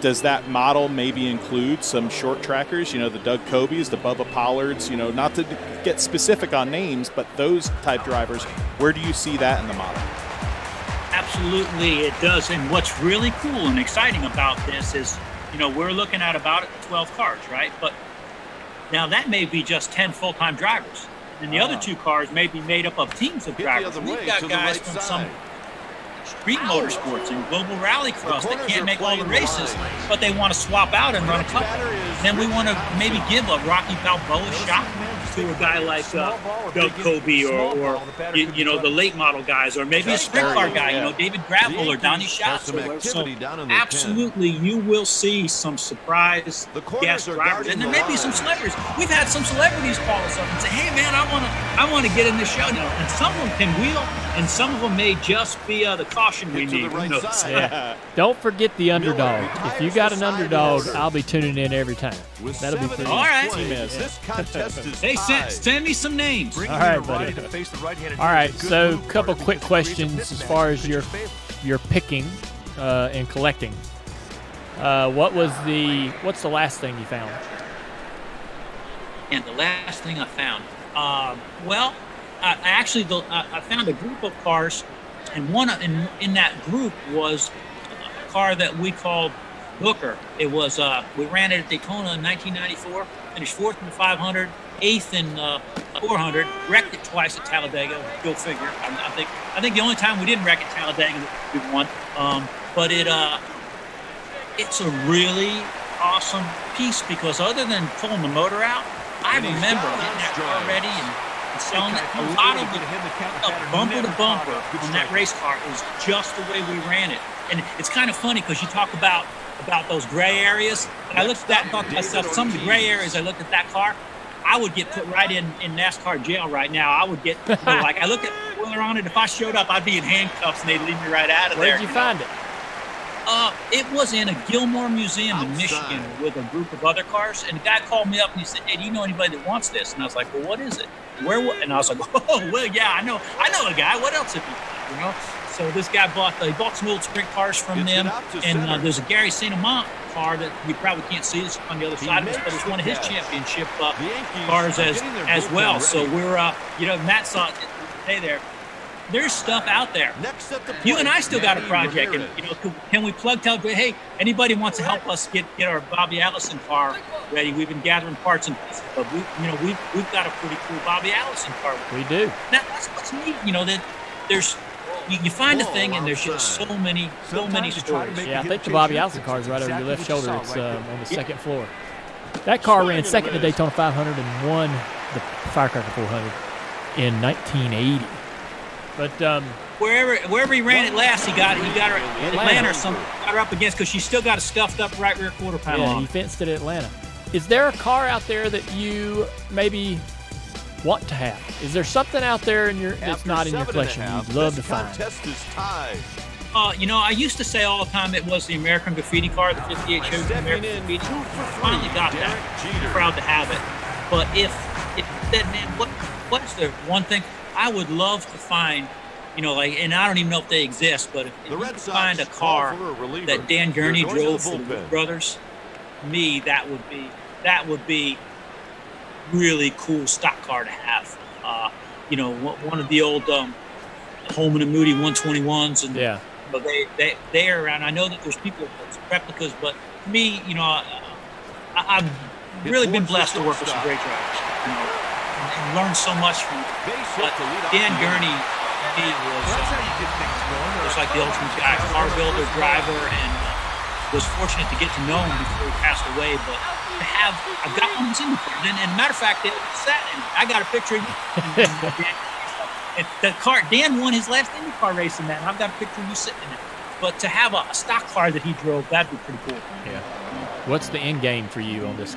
Does that model maybe include some short trackers, you know, the Doug Cobies, the Bubba Pollards, you know, not to get specific on names, but those type drivers, where do you see that in the model? Absolutely, it does. And what's really cool and exciting about this is, you know, we're looking at about 12 cars, right? But now that may be just 10 full-time drivers. And the other 2 cars may be made up of teams of drivers. We've got guys from some street motorsports and global rallycross that can't make all the races, but they want to swap out and run a couple. Then we want to maybe give a Rocky Balboa shot to a guy like Doug Coby or you know, the late model guys, or maybe a sprint car guy, you know, David Gravel or Donnie Schatz. So absolutely, you will see some surprise guest drivers, and there may be some celebrities. We've had some celebrities call us up and say, "Hey, man, I want to get in this show." Now, and some of them can wheel, and some of them may just be the caution we need. Yeah. Don't forget the underdog. If you got an underdog, I'll be tuning in every time. That'll be pretty. All right. This contest is Hey, send me some names. All right, buddy. All right, so a couple quick questions as far as your picking and collecting. What's the last thing you found? And the last thing I found, I found a group of cars, and one in that group was a car that we called Booker. It was we ran it at Daytona in 1994, finished 4th in the 500, 8th in 400, wrecked it twice at Talladega. Go figure. I think the only time we didn't wreck at Talladega we won. But it's a really awesome piece, because other than pulling the motor out, I remember getting that car ready and selling it. A lot of the bumper to bumper on that race car is just the way we ran it. And it's kind of funny because you talk about those gray areas. And I looked at that and thought to myself, some of the gray areas, I looked at that car, I would get put right in NASCAR jail right now. I would get, like, I look at Wheeler on it. If I showed up, I'd be in handcuffs and they'd leave me right out of there. Where'd you find it? It was in a Gilmore Museum in Michigan with a group of other cars. And the guy called me up and he said, "Hey, do you know anybody that wants this?" And I was like, "Well, what is it? Where?" And I was like, "Oh, well, yeah, I know a guy. What else have you got?" You know? So this guy bought some old sprint cars from them. And there's a Gary St. Amant car that you probably can't see. It's on the other side of us, but it's one of his championship cars as well. So we're, you know, Matt saw it today there. There's stuff out there. You and I still got a project, and you know, can we tell, hey, anybody wants to help us get our Bobby Allison car ready? We've been gathering parts and pieces, but we've got a pretty cool Bobby Allison car. We do. Now that's what's neat, you know, that there's you find a thing and there's just so many stories. Yeah, I think the Bobby Allison car is right over your left shoulder. It's on the second floor. That car ran second to Daytona 500 and won the Firecracker 400 in 1980. But wherever he ran it last, he got her Atlanta or something. Got her up against, because she still got a scuffed up right rear quarter panel. Yeah, he fenced it at Atlanta. Is there a car out there that you maybe want to have? Is there something out there that's not in your collection you'd love to find? You know, I used to say all the time it was the American Graffiti car, the 58 Chevy American Graffiti. Finally got that. I'm proud to have it. But if that, man, what's the one thing I would love to find, you know, like, and I don't even know if they exist, but if you could find a car that Dan Gurney drove for the Wood Brothers, me, that would be really cool stock car to have. You know, one of the old Holman and Moody 121s, and yeah, you know, they are around. I know that there's people with replicas, but to me, you know, I've really been blessed to work with some great drivers. You know, and learned so much from him. But Dan Gurney, he was like the ultimate guy, car builder, driver, and was fortunate to get to know him before he passed away. But to have, I've got one in the car. And matter of fact, I got a picture of you. the car, Dan won his last IndyCar race in that, and I've got a picture of you sitting in it. But to have a stock car that he drove, that'd be pretty cool. Yeah. What's the end game for you on this?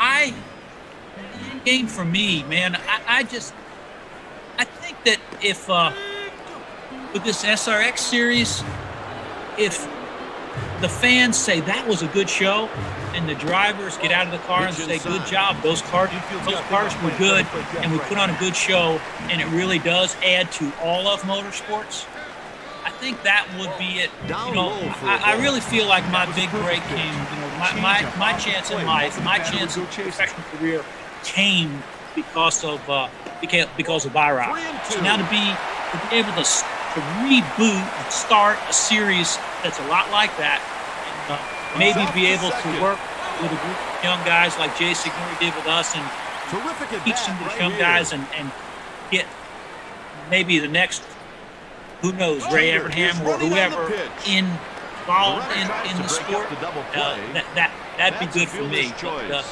End game for me, man. I think that if with this SRX series, if the fans say that was a good show, and the drivers get out of the car and say, "Good job, those cars were good, and we put on a good show," and it really does add to all of motorsports, I think that would be it. You know, I really feel like my big break came. You know, my chance in life, my chance in professional career came because of IROC. So now to be able to reboot and start a series that's a lot like that, and maybe be able to work with a group of young guys like Jay Signori did with us, and teach some of these young guys and get maybe the next, who knows, Ray Abraham or whoever involved in the sport. That'd be good for me. But,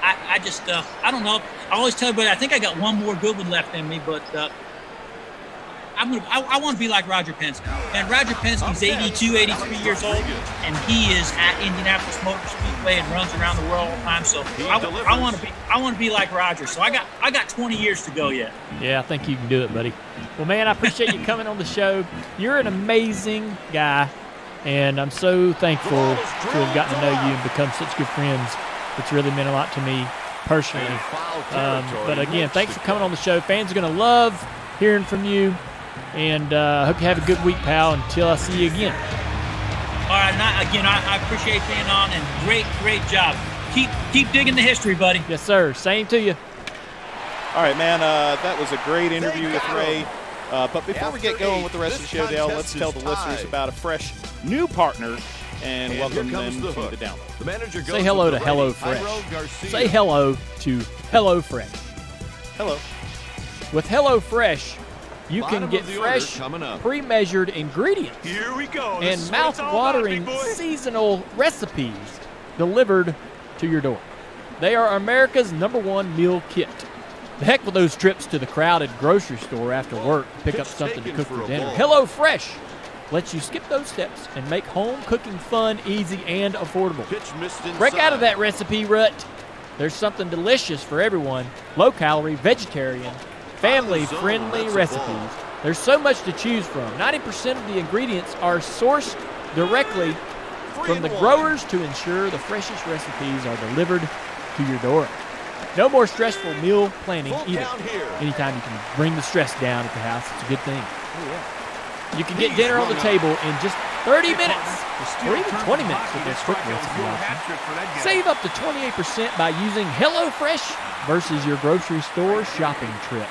I just I don't know. I always tell everybody I think I got one more good one left in me, but I want to be like Roger Penske. And Roger Penske's 82, 83 years old, and he is at Indianapolis Motor Speedway and runs around the world all the time. So I want to be like Roger. So I got 20 years to go yet. Yeah, I think you can do it, buddy. Well, man, I appreciate you coming on the show. You're an amazing guy, and I'm so thankful to have gotten to know you and become such good friends. It's really meant a lot to me personally. But again, thanks for coming on the show. Fans are going to love hearing from you. And I hope you have a good week, pal, until I see you again. All right, I appreciate being on, and great job. Keep digging the history, buddy. Yes, sir. Same to you. All right, man, that was a great interview with Ray. But before we get going with the rest of the show, Dale, let's tell the listeners about a fresh new partner and welcome them to the download. Say hello to HelloFresh. Say hello to HelloFresh. Hello. With HelloFresh, you can get fresh, pre-measured ingredients and mouth-watering seasonal recipes delivered to your door. They are America's #1 meal kit. The heck with those trips to the crowded grocery store after work to pick up something to cook for dinner. HelloFresh lets you skip those steps and make home cooking fun, easy, and affordable. Break out of that recipe rut. There's something delicious for everyone. Low-calorie, vegetarian, family-friendly recipes. There's so much to choose from. 90% of the ingredients are sourced directly from the growers to ensure the freshest recipes are delivered to your door. No more stressful meal planning either. Anytime you can bring the stress down at the house, it's a good thing. You can get dinner on the table in just 30 minutes or even 20 minutes with this quick recipe option. Save up to 28% by using HelloFresh versus your grocery store shopping trip.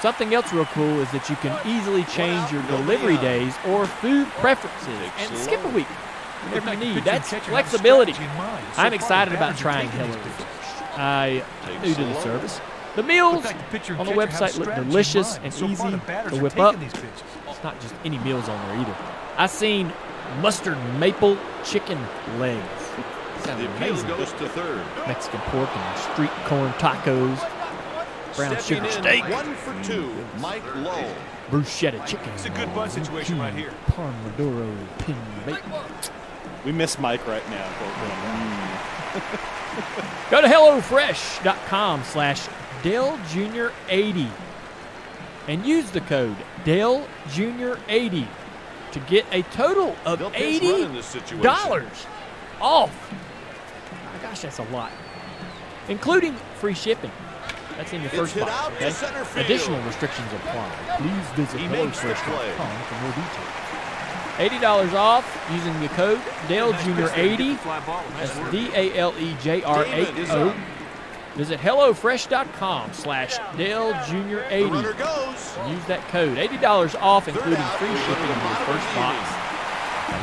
Something else real cool is that you can easily change your delivery days or food preferences and skip a week whenever you need. That's flexibility. I'm excited about trying HelloFresh. I new to the service. The meals on the website look delicious and easy to whip up. It's not just any meals on there either. I've seen mustard maple chicken legs. Sounds amazing. Mexican pork and street corn tacos. Brown sugar steak. 1 for 2, Mike Lowe. Bruschetta chicken. It's a good bunt situation right here. Pomodoro pin bacon. We miss Mike right now. Go to HelloFresh.com/DaleJr80 and use the code DaleJr80 to get a total of $80 off. My gosh, that's a lot. Including free shipping. That's in your first box, okay? Additional restrictions apply. Please visit HelloFresh.com for more details. $80 off using the code DaleJr80. That's DALEJR80. Visit HelloFresh.com/DaleJr80. Use that code. $80 off, including free shipping in your first box.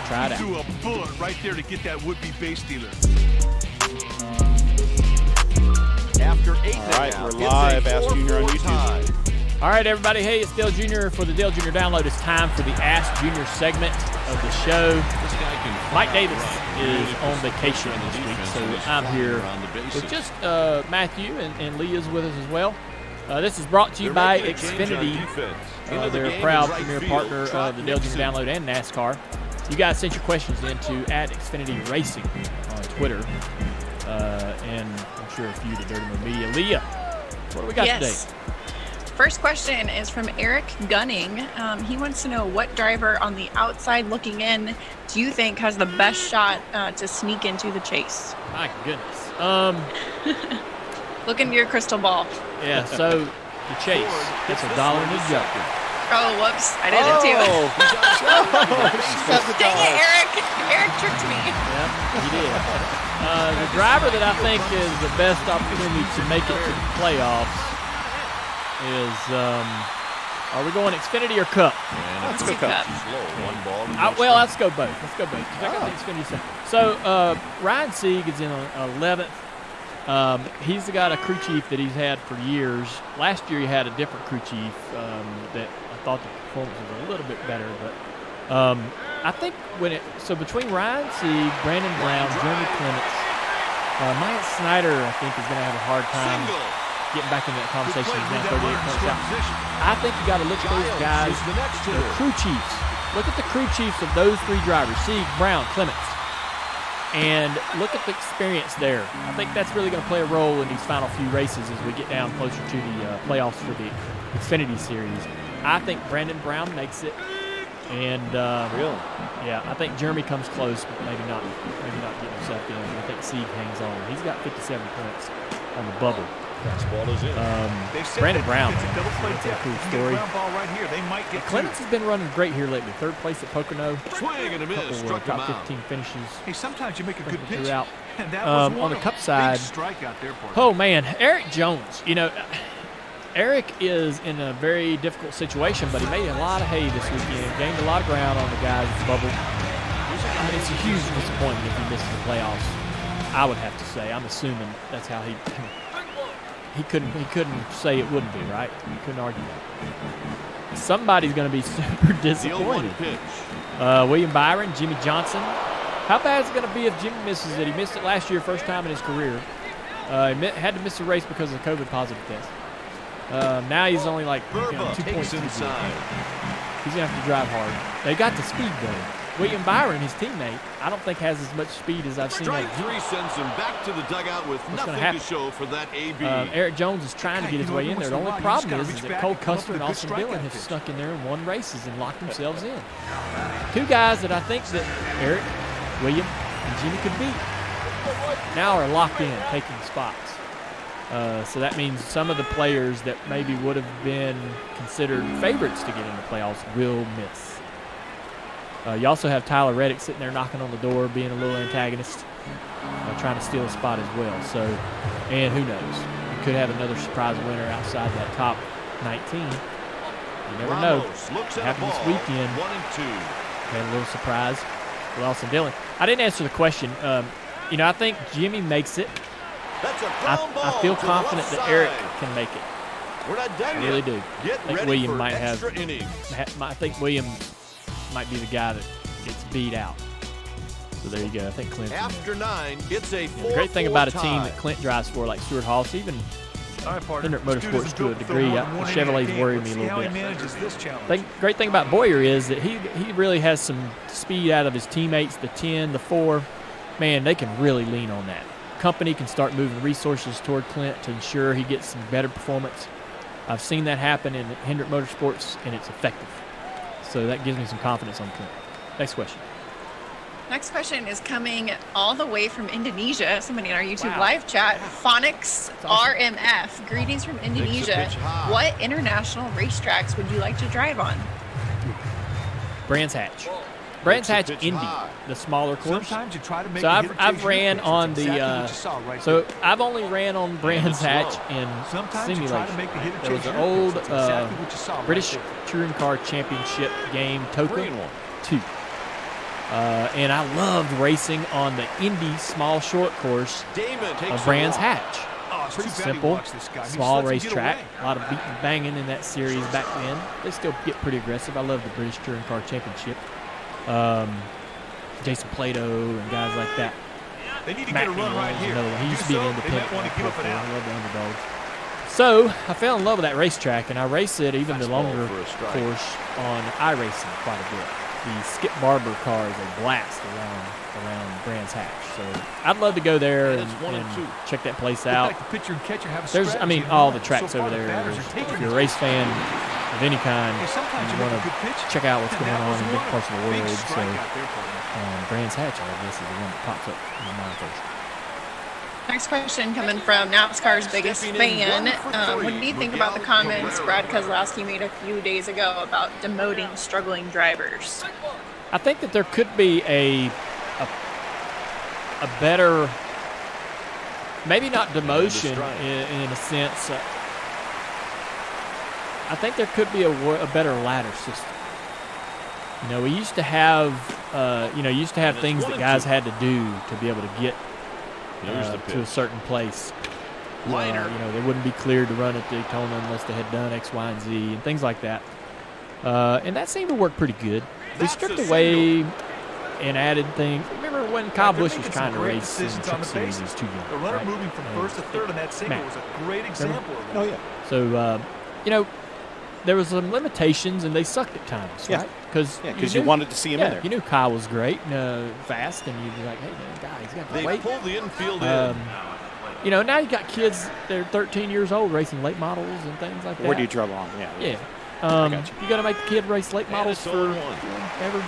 Try it out. Threw a bullet right there to get that would-be base dealer. After 8 All right, we're live. Ask Junior on YouTube. All right, everybody. Hey, it's Dale Jr. for the Dale Jr. Download. It's time for the Ask Junior segment of the show. Mike Davis is on vacation this week, so I'm here with just Matthew, and Leah's with us as well. This is brought to you by Xfinity. They're a proud premier partner of the Dale Jr. Download and NASCAR. You guys sent your questions into @Xfinity Racing on Twitter. And I'm sure a few to Dirty Mo Media. Leah, what do we got today? First question is from Eric Gunning. He wants to know what driver on the outside looking in do you think has the best shot to sneak into the chase? My goodness. Look into your crystal ball. Yeah, so the chase. That's $1 in the joker. Oh, whoops. I did it too. Dang it, Eric. Eric tricked me. Yeah, he did. The driver that I think is the best opportunity to make it to the playoffs is, are we going Xfinity or Cup? Let's go Cup. Well, let's go both. Check out the Xfinity second. So Ryan Sieg is in 11th. He's got a crew chief that he's had for years. Last year he had a different crew chief that I thought the performance was a little bit better. But I think between Ryan Sieg, Brandon Brown, Jeremy Clements, Mike Snyder, I think is going to have a hard time getting back into that conversation. He's now 38 points out. I think you got to look at those guys, the crew chiefs. Look at the crew chiefs of those three drivers: Sieg, Brown, Clements. And look at the experience there. I think that's really going to play a role in these final few races as we get down closer to the playoffs for the Xfinity Series. I think Brandon Brown makes it, and really, yeah, I think Jeremy comes close, but maybe not getting himself in. I think Sieg hangs on. He's got 57 points on the bubble. Brandon Brown, that's a cool story. Clements has been running great here lately. Third place at Pocono. Swing and a miss, struck top him out. 15 finishes. Hey, sometimes you make a good pitch. Throughout. On the Cup side, strikeout there for oh man, Eric Jones. You know, Eric is in a very difficult situation, but he made a lot of hay this weekend. Gained a lot of ground on the guys at the bubble. I mean, it's a huge disappointment if he misses the playoffs. I would have to say. I'm assuming that's how he couldn't say it wouldn't be, right? He couldn't argue that. Somebody's going to be super disappointed. William Byron, Jimmy Johnson. How bad is it going to be if Jimmy misses it? He missed it last year, first time in his career. He had to miss a race because of the COVID positive test. Now he's only like 2 points inside. He's going to have to drive hard. They got the speed though. William Byron, his teammate, I don't think has as much speed as I've seen. Strike three sends him back to the dugout with nothing to show for that AB. Eric Jones is trying to get his way in there. The only problem is that Cole Custer and Austin Dillon have snuck in there and won races and locked themselves in. Two guys that I think that Eric, William, and Jimmy could beat now are locked in, taking spots. So that means some of the players that maybe would have been considered favorites to get in the playoffs will miss. You also have Tyler Reddick sitting there knocking on the door, being a little antagonist, trying to steal a spot as well. So, and who knows? You could have another surprise winner outside that top 19. You never know. It happened this weekend. Had a little surprise with Austin Dillon. I didn't answer the question. You know, I think Jimmy makes it. I feel confident that Eric can make it. I really do. I think William might have. I think William might be the guy that gets beat out. So there you go. I think Clint. After 9, it's a 4-4 the great thing about a team tie. that Clint drives for, like Stuart Haas, even Hendrick Motorsports to a degree. The Chevrolets worry me a little bit. The great thing about Boyer is that he really has some speed out of his teammates. The 10, the 4, man, they can really lean on that. Company can start moving resources toward Clint to ensure he gets some better performance. I've seen that happen in Hendrick Motorsports, and it's effective. So that gives me some confidence on Clint. Next question. Next question is coming all the way from Indonesia. Somebody in our YouTube live chat. Phonics awesome. RMF. Greetings from Indonesia. What international racetracks would you like to drive on? Brands Hatch. Brands Hatch Indy, the smaller course. So I've ran on the. So I've only ran on Brands Hatch in simulation. There was an old British Touring Car Championship game, Toka 2. And I loved racing on the Indy small short course of Brands Hatch. Pretty simple, small racetrack. A lot of beating and banging in that series back then. They still get pretty aggressive. I love the British Touring Car Championship. Jason Plato and guys like that. They need to get a run right here. He used to be an independent. I love the underdog. So I fell in love with that racetrack, and I race it, even the longer course, on iRacing quite a bit. The Skip Barber car is a blast around Brands Hatch. So I'd love to go there and check that place out. There's, I mean, all the tracks over there. If you're a race fan of any kind, you want to check out what's going on in different parts of the world. So Brands Hatch, I guess, is the one that pops up in my mind first. Next question coming from NASCAR's biggest fan. What do you think about the comments Brad Keselowski made a few days ago about demoting struggling drivers? I think that there could be a better, maybe not demotion in a sense. I think there could be a better ladder system. You know, we used to have, things that guys had to do to be able to get to a certain place. They wouldn't be cleared to run at Daytona unless they had done X, Y, and Z and things like that. And that seemed to work pretty good. We stripped away and added things. Remember when Kyle Busch was trying to race in Truck Series? He was too young. The runner moving from first to third in that single was a great example of that. Oh, yeah. So, there was some limitations, and they sucked at times, right? Because you wanted to see him in there. You knew Kyle was great, fast, and you'd be like, hey, man, guy, he's got to wait. They pull the infield in. Now you got kids, they're 13 years old, racing late models and things like that. Where do you draw the line? Yeah. You got to make the kid race late models for ever.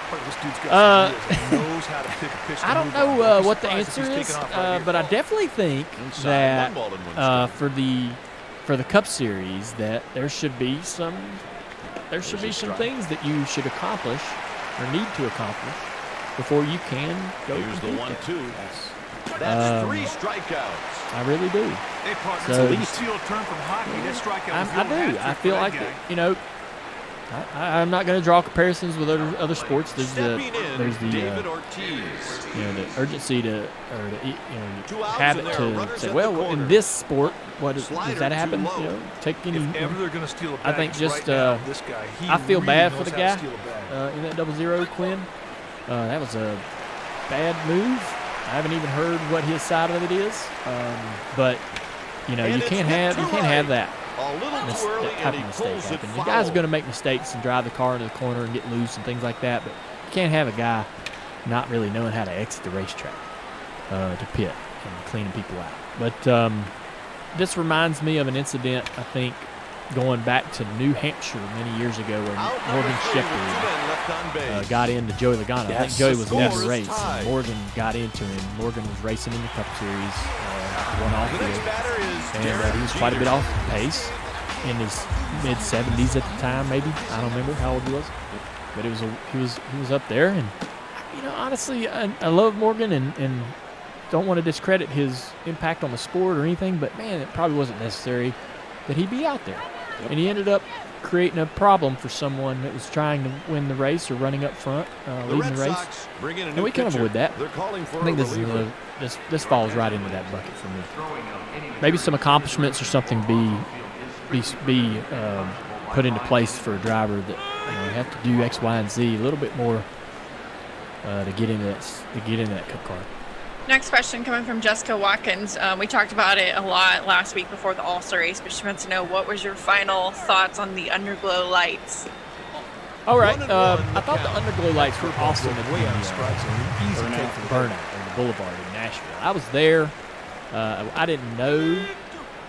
I don't know what the answer is, but I definitely think that for the Cup Series that there should be some things that you should accomplish or need to accomplish before you can go. Here's the 1-2. That's 3 strikeouts. I really do. Hey, partner, So it's a steal turn from hockey. That strikeout I do. I feel like I'm not going to draw comparisons with other sports. There's the urgency to have it to say, well, in this sport, does that happen? Take any. I think just I feel bad for the guy in that 0-0, Quinn. That was a bad move. I haven't even heard what his side of it is, but you can't have that. That type of mistake happen. The guy's going to make mistakes and drive the car into the corner and get loose and things like that, but you can't have a guy not really knowing how to exit the racetrack to pit and cleaning people out. But this reminds me of an incident, I think, going back to New Hampshire many years ago where Morgan Shepherd got into Joey Logano. I think Joey was winning the race, and Morgan got into him. Morgan was racing in the Cup Series, one off field, and he was quite a bit off pace in his mid-70s at the time, maybe. I don't remember how old he was, but he was up there. And honestly, I love Morgan and don't want to discredit his impact on the sport or anything, but man, it probably wasn't necessary that he be out there. Yep. And he ended up creating a problem for someone that was trying to win the race or running up front, leading the race. And we can avoid that. I think this falls right into that bucket for me. Maybe some accomplishments or something be put into place for a driver that have to do X, Y, and Z a little bit more to get into that Cup car. Next question coming from Jessica Watkins. We talked about it a lot last week before the All-Star race, but she wants to know, what was your final thoughts on the underglow lights? All right. I thought the underglow lights were awesome at the burnout on the boulevard in Nashville. I was there. I didn't know.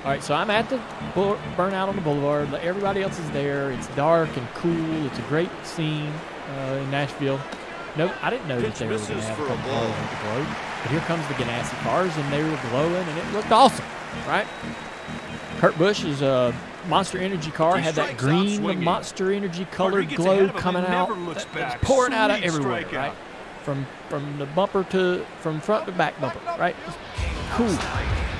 All right, so I'm at the burnout on the boulevard. Everybody else is there. It's dark and cool. It's a great scene in Nashville. No, I didn't know that they were going to have a couple cars with the glow. But here comes the Ganassi cars, and they were glowing, and it looked awesome, right? Kurt Busch's Monster Energy car had that green Monster Energy colored glow coming out. It was pouring out of everywhere, right? From the bumper from front to back bumper, right? Cool.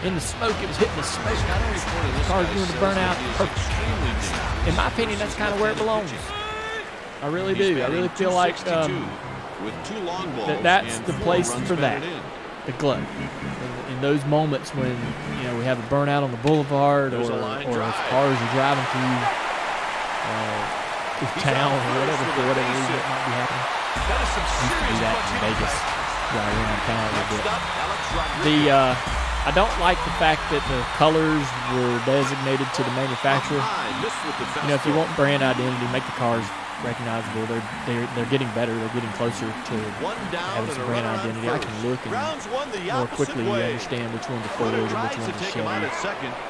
In the smoke, it was hitting the smoke. The car's doing the burnout. Perfect. In my opinion, that's kind of where it belongs. I really do. I really feel like that's the place for that, the glow. In those moments when we have a burnout on the boulevard, or if cars are driving through town or whatever, for whatever reason it might be happening. I used to do that in Vegas, drive around town a little bit. I don't like the fact that the colors were designated to the manufacturer. You know, if you want brand identity, make the cars recognizable. They're getting better. They're getting closer to having some brand identity. I can look and more quickly understand which one's a Ford and which one's a Chevy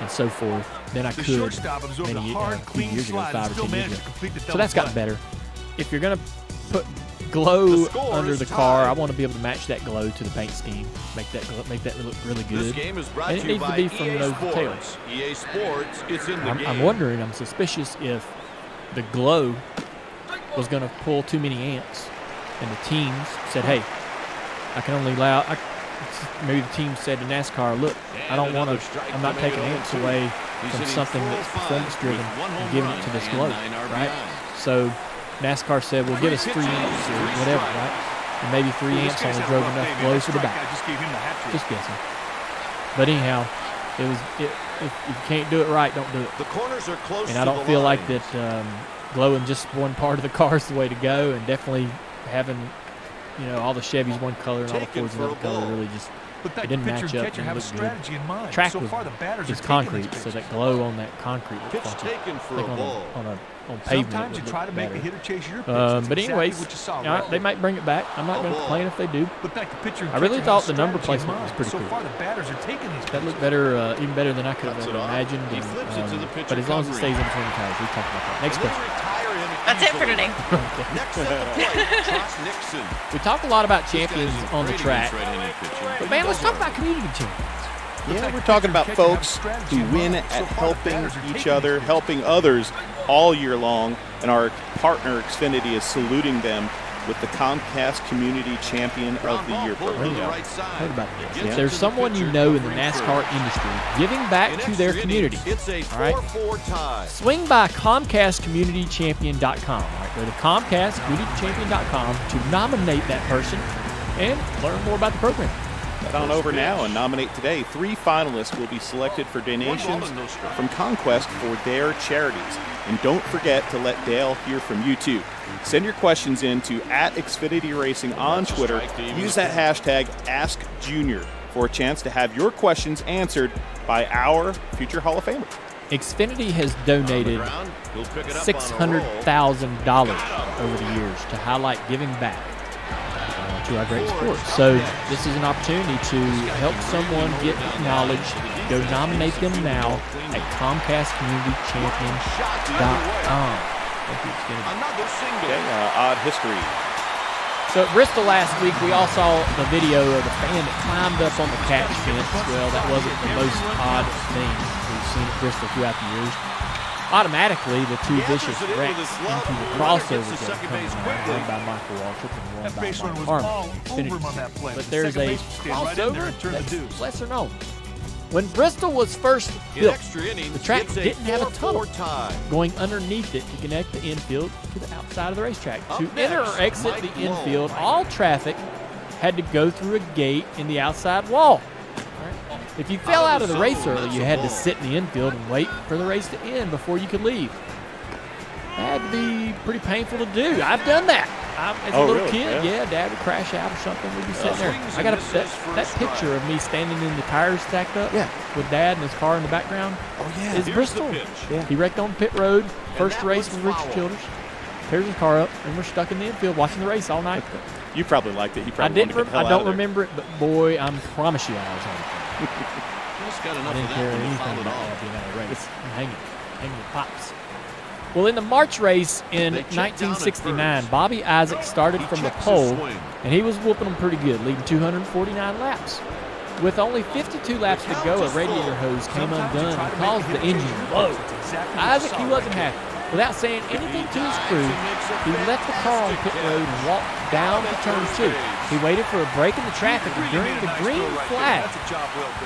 and so forth than I could maybe a few years ago, 5 or 10 years ago. So that's gotten better. If you're going to put glow under the car, I want to be able to match that glow to the paint scheme, make that look really good. And it needs to be from nose to tail. I'm wondering, I'm suspicious if the glow was going to pull too many amps, and the teams said, "Hey, I can only allow." Maybe the team said to NASCAR, "Look, I don't want to. I'm not taking amps away from something that's performance driven and giving it to this glow, right?" So NASCAR said, "Well, give us 3 amps or whatever, right?" And maybe 3 amps only drove enough glow for the back. Just guessing. But anyhow, if you can't do it right, don't do it. The corners are close. And I don't feel like that glowing just one part of the car is the way to go, and definitely having, you know, all the Chevys one color and all the Fords another color really just it didn't match up and look good. Track was concrete, so that glow on that concrete was funky. On pavement. Sometimes you try to make the hitter chase your pitch. But anyways, they might bring it back. I'm not going to complain if they do. I really thought the number placement was pretty cool. That looked better, even better than I could have ever imagined. But as long as it stays in between the tires, we talked about that. Next question. That's it for today. We talk a lot about champions on the track, but man, let's talk about community champions. Yeah, we're talking about folks who win at helping each other, helping others all year long, and our partner Xfinity is saluting them with the Comcast Community Champion of the Year program. Heard about this. If there's someone you know in the NASCAR industry giving back to their community, all right, swing by ComcastCommunityChampion.com. All right, go to ComcastCommunityChampion.com to nominate that person and learn more about the program. Head on over now and nominate today. 3 finalists will be selected for donations from Conquest for their charities. And don't forget to let Dale hear from you too. Send your questions in to @Xfinity Racing on Twitter. Use that hashtag AskJunior for a chance to have your questions answered by our future Hall of Famer. Xfinity has donated $600,000 over the years to highlight giving back to our great sport. So this is an opportunity to help someone get acknowledged. Go nominate them now at ComcastCommunityChampion.com. Odd history. So at Bristol last week, we all saw the video of the fan that climbed up on the catch fence. Well, that wasn't the most odd thing we've seen at Bristol throughout the years. Automatically, the 2 vicious wrecks into the crossover that come around, one by Michael Waltrip and one by Michael Arnold. But there's a crossover that's lesser known. When Bristol was first built, the track didn't have a tunnel going underneath it to connect the infield to the outside of the racetrack. To enter or exit the infield, all traffic had to go through a gate in the outside wall. If you fell out of the race early, you had to sit in the infield and wait for the race to end before you could leave. That had to be pretty painful to do. I've done that. As a little kid, Dad would crash out or something. We'd be sitting there. I got that picture of me standing in the tires stacked up with Dad and his car in the background. Oh, yeah. Is Bristol. Yeah. He wrecked on pit road. First race with Richard Childers. Tears his car up, and we're stuck in the infield watching the race all night. You probably liked it. I don't remember it, but boy, I promise you I was on it. I didn't care anything about that being out of race. I'm hanging the pops. Well, in the March race in 1969, Bobby Isaac started from the pole, and he was whooping them pretty good, leading 249 laps. With only 52 laps to go, a radiator hose came undone and caused the engine to blow. Isaac, he wasn't happy. Without saying anything to his crew, he left the car on pit road and walked down to turn 2. He waited for a break in the traffic, and during the green flag,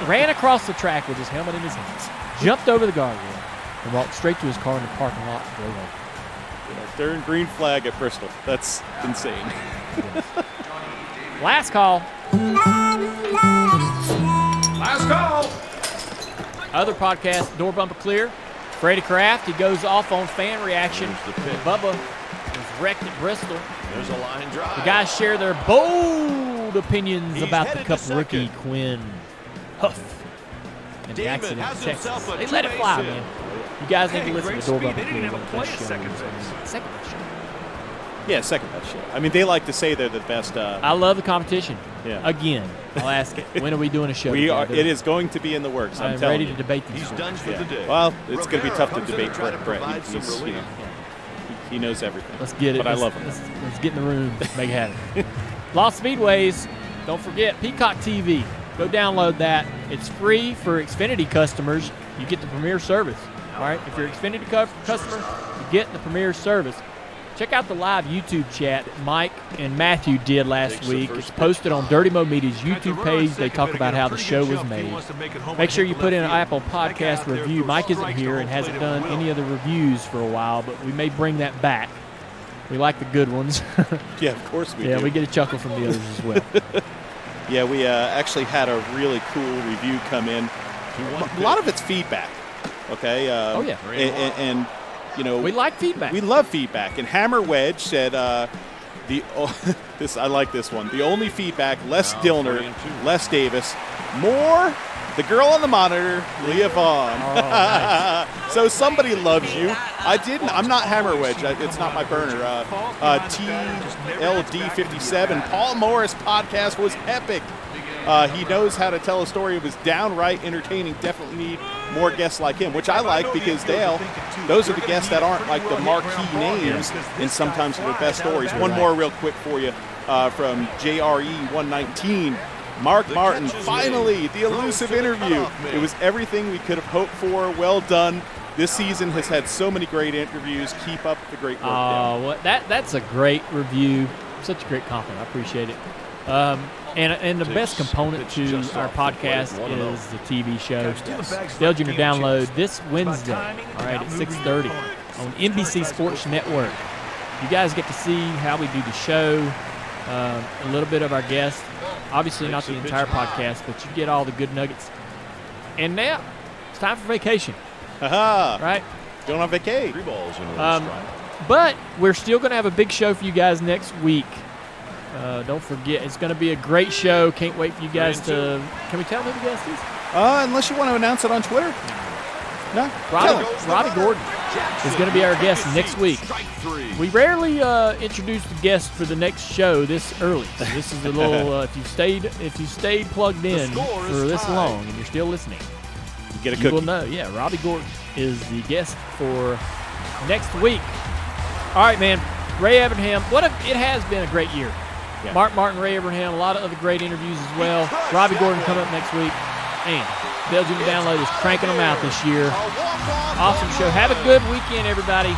ran across the track with his helmet in his hands, jumped over the guardrail, and walked straight to his car in the parking lot and drove over. During green flag at Bristol. That's insane. Last call. Last call. Other podcast, Door Bumper Clear. Freddie Kraft, he goes off on fan reaction. Bubba was wrecked at Bristol. There's a line drive. The guys share their bold opinions about the Cup rookie Quinn Huff. and the accident in Texas. They let it fly, man. You guys need to listen to Doorbell McCool. Second best show. Yeah, second best show. I mean, they like to say they're the best. I love the competition. Yeah. Again, I'll ask it. When are we doing a show together? It is going to be in the works. I'm ready you. to debate these. He's done for the day. Well, it's going to be tough to debate Brett. He knows everything. Let's get it. But I love him. Let's get in the room. Make it happen. Lost Speedways. Don't forget Peacock TV. Go download that. It's free for Xfinity customers. You get the Premier service. All right. If you're an Xfinity customer, you get the Premier service. Check out the live YouTube chat that Mike and Matthew did last week. It's posted on Dirty Mo Media's YouTube page. They talk about how the show was made. Make sure you put in an Apple Podcast review. Mike isn't here and hasn't done any of the reviews for a while, but we may bring that back. We like the good ones. Yeah, of course we do. Yeah, we get a chuckle from the others as well. Yeah, we actually had a really cool review come in. A lot of it's feedback, okay? Oh, yeah. And you know, we like feedback. We love feedback. And Hammer Wedge said, I like this one. The only feedback, less Dillner, less Davis, more the girl on the monitor, Leah Vaughn. Oh, nice. So somebody loves you. I'm not Hammer Wedge. It's not my burner. TLD57. Paul Morris podcast was epic. He knows how to tell a story. It was downright entertaining. Definitely need more guests like him, which I like because, Dale, those are the guests that aren't like the marquee names and sometimes the best stories. One more real quick for you from JRE119. Mark Martin, finally, the elusive interview. It was everything we could have hoped for. Well done. This season has had so many great interviews. Keep up the great work. Well, that's a great review. Such a great compliment. I appreciate it. And the best component to our podcast is the TV show. Dale Jr. Download this Wednesday, all right, at 6:30 on NBC Sports Network. You guys get to see how we do the show, a little bit of our guests. Obviously not the entire podcast, but you get all the good nuggets. And now it's time for vacation. Right? Going on vacation. But we're still going to have a big show for you guys next week. Don't forget, it's going to be a great show. Can't wait for you guys to. Can we tell who the guest is? Unless you want to announce it on Twitter. No. Robbie Gordon is going to be our guest next week. We rarely introduce the guest for the next show this early. So this is a little. If you stayed plugged in for this long and you're still listening, you get a cookie. You will know. Yeah, Robbie Gordon is the guest for next week. All right, man. Ray Evernham. It has been a great year. Yeah. Mark Martin, Ray Evernham, a lot of other great interviews as well. Robbie Gordon coming up next week. And Dale Jr. Download is cranking them out this year. Awesome show. Have a good weekend, everybody.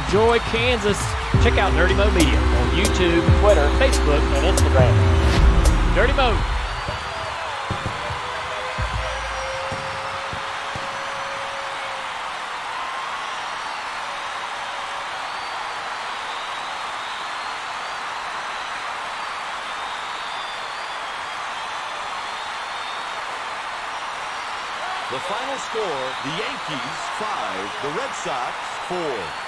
Enjoy Kansas. Check out Dirty Mo Media on YouTube, Twitter, Facebook, and Instagram. Dirty Mo. The final score, the Yankees 5, the Red Sox 4.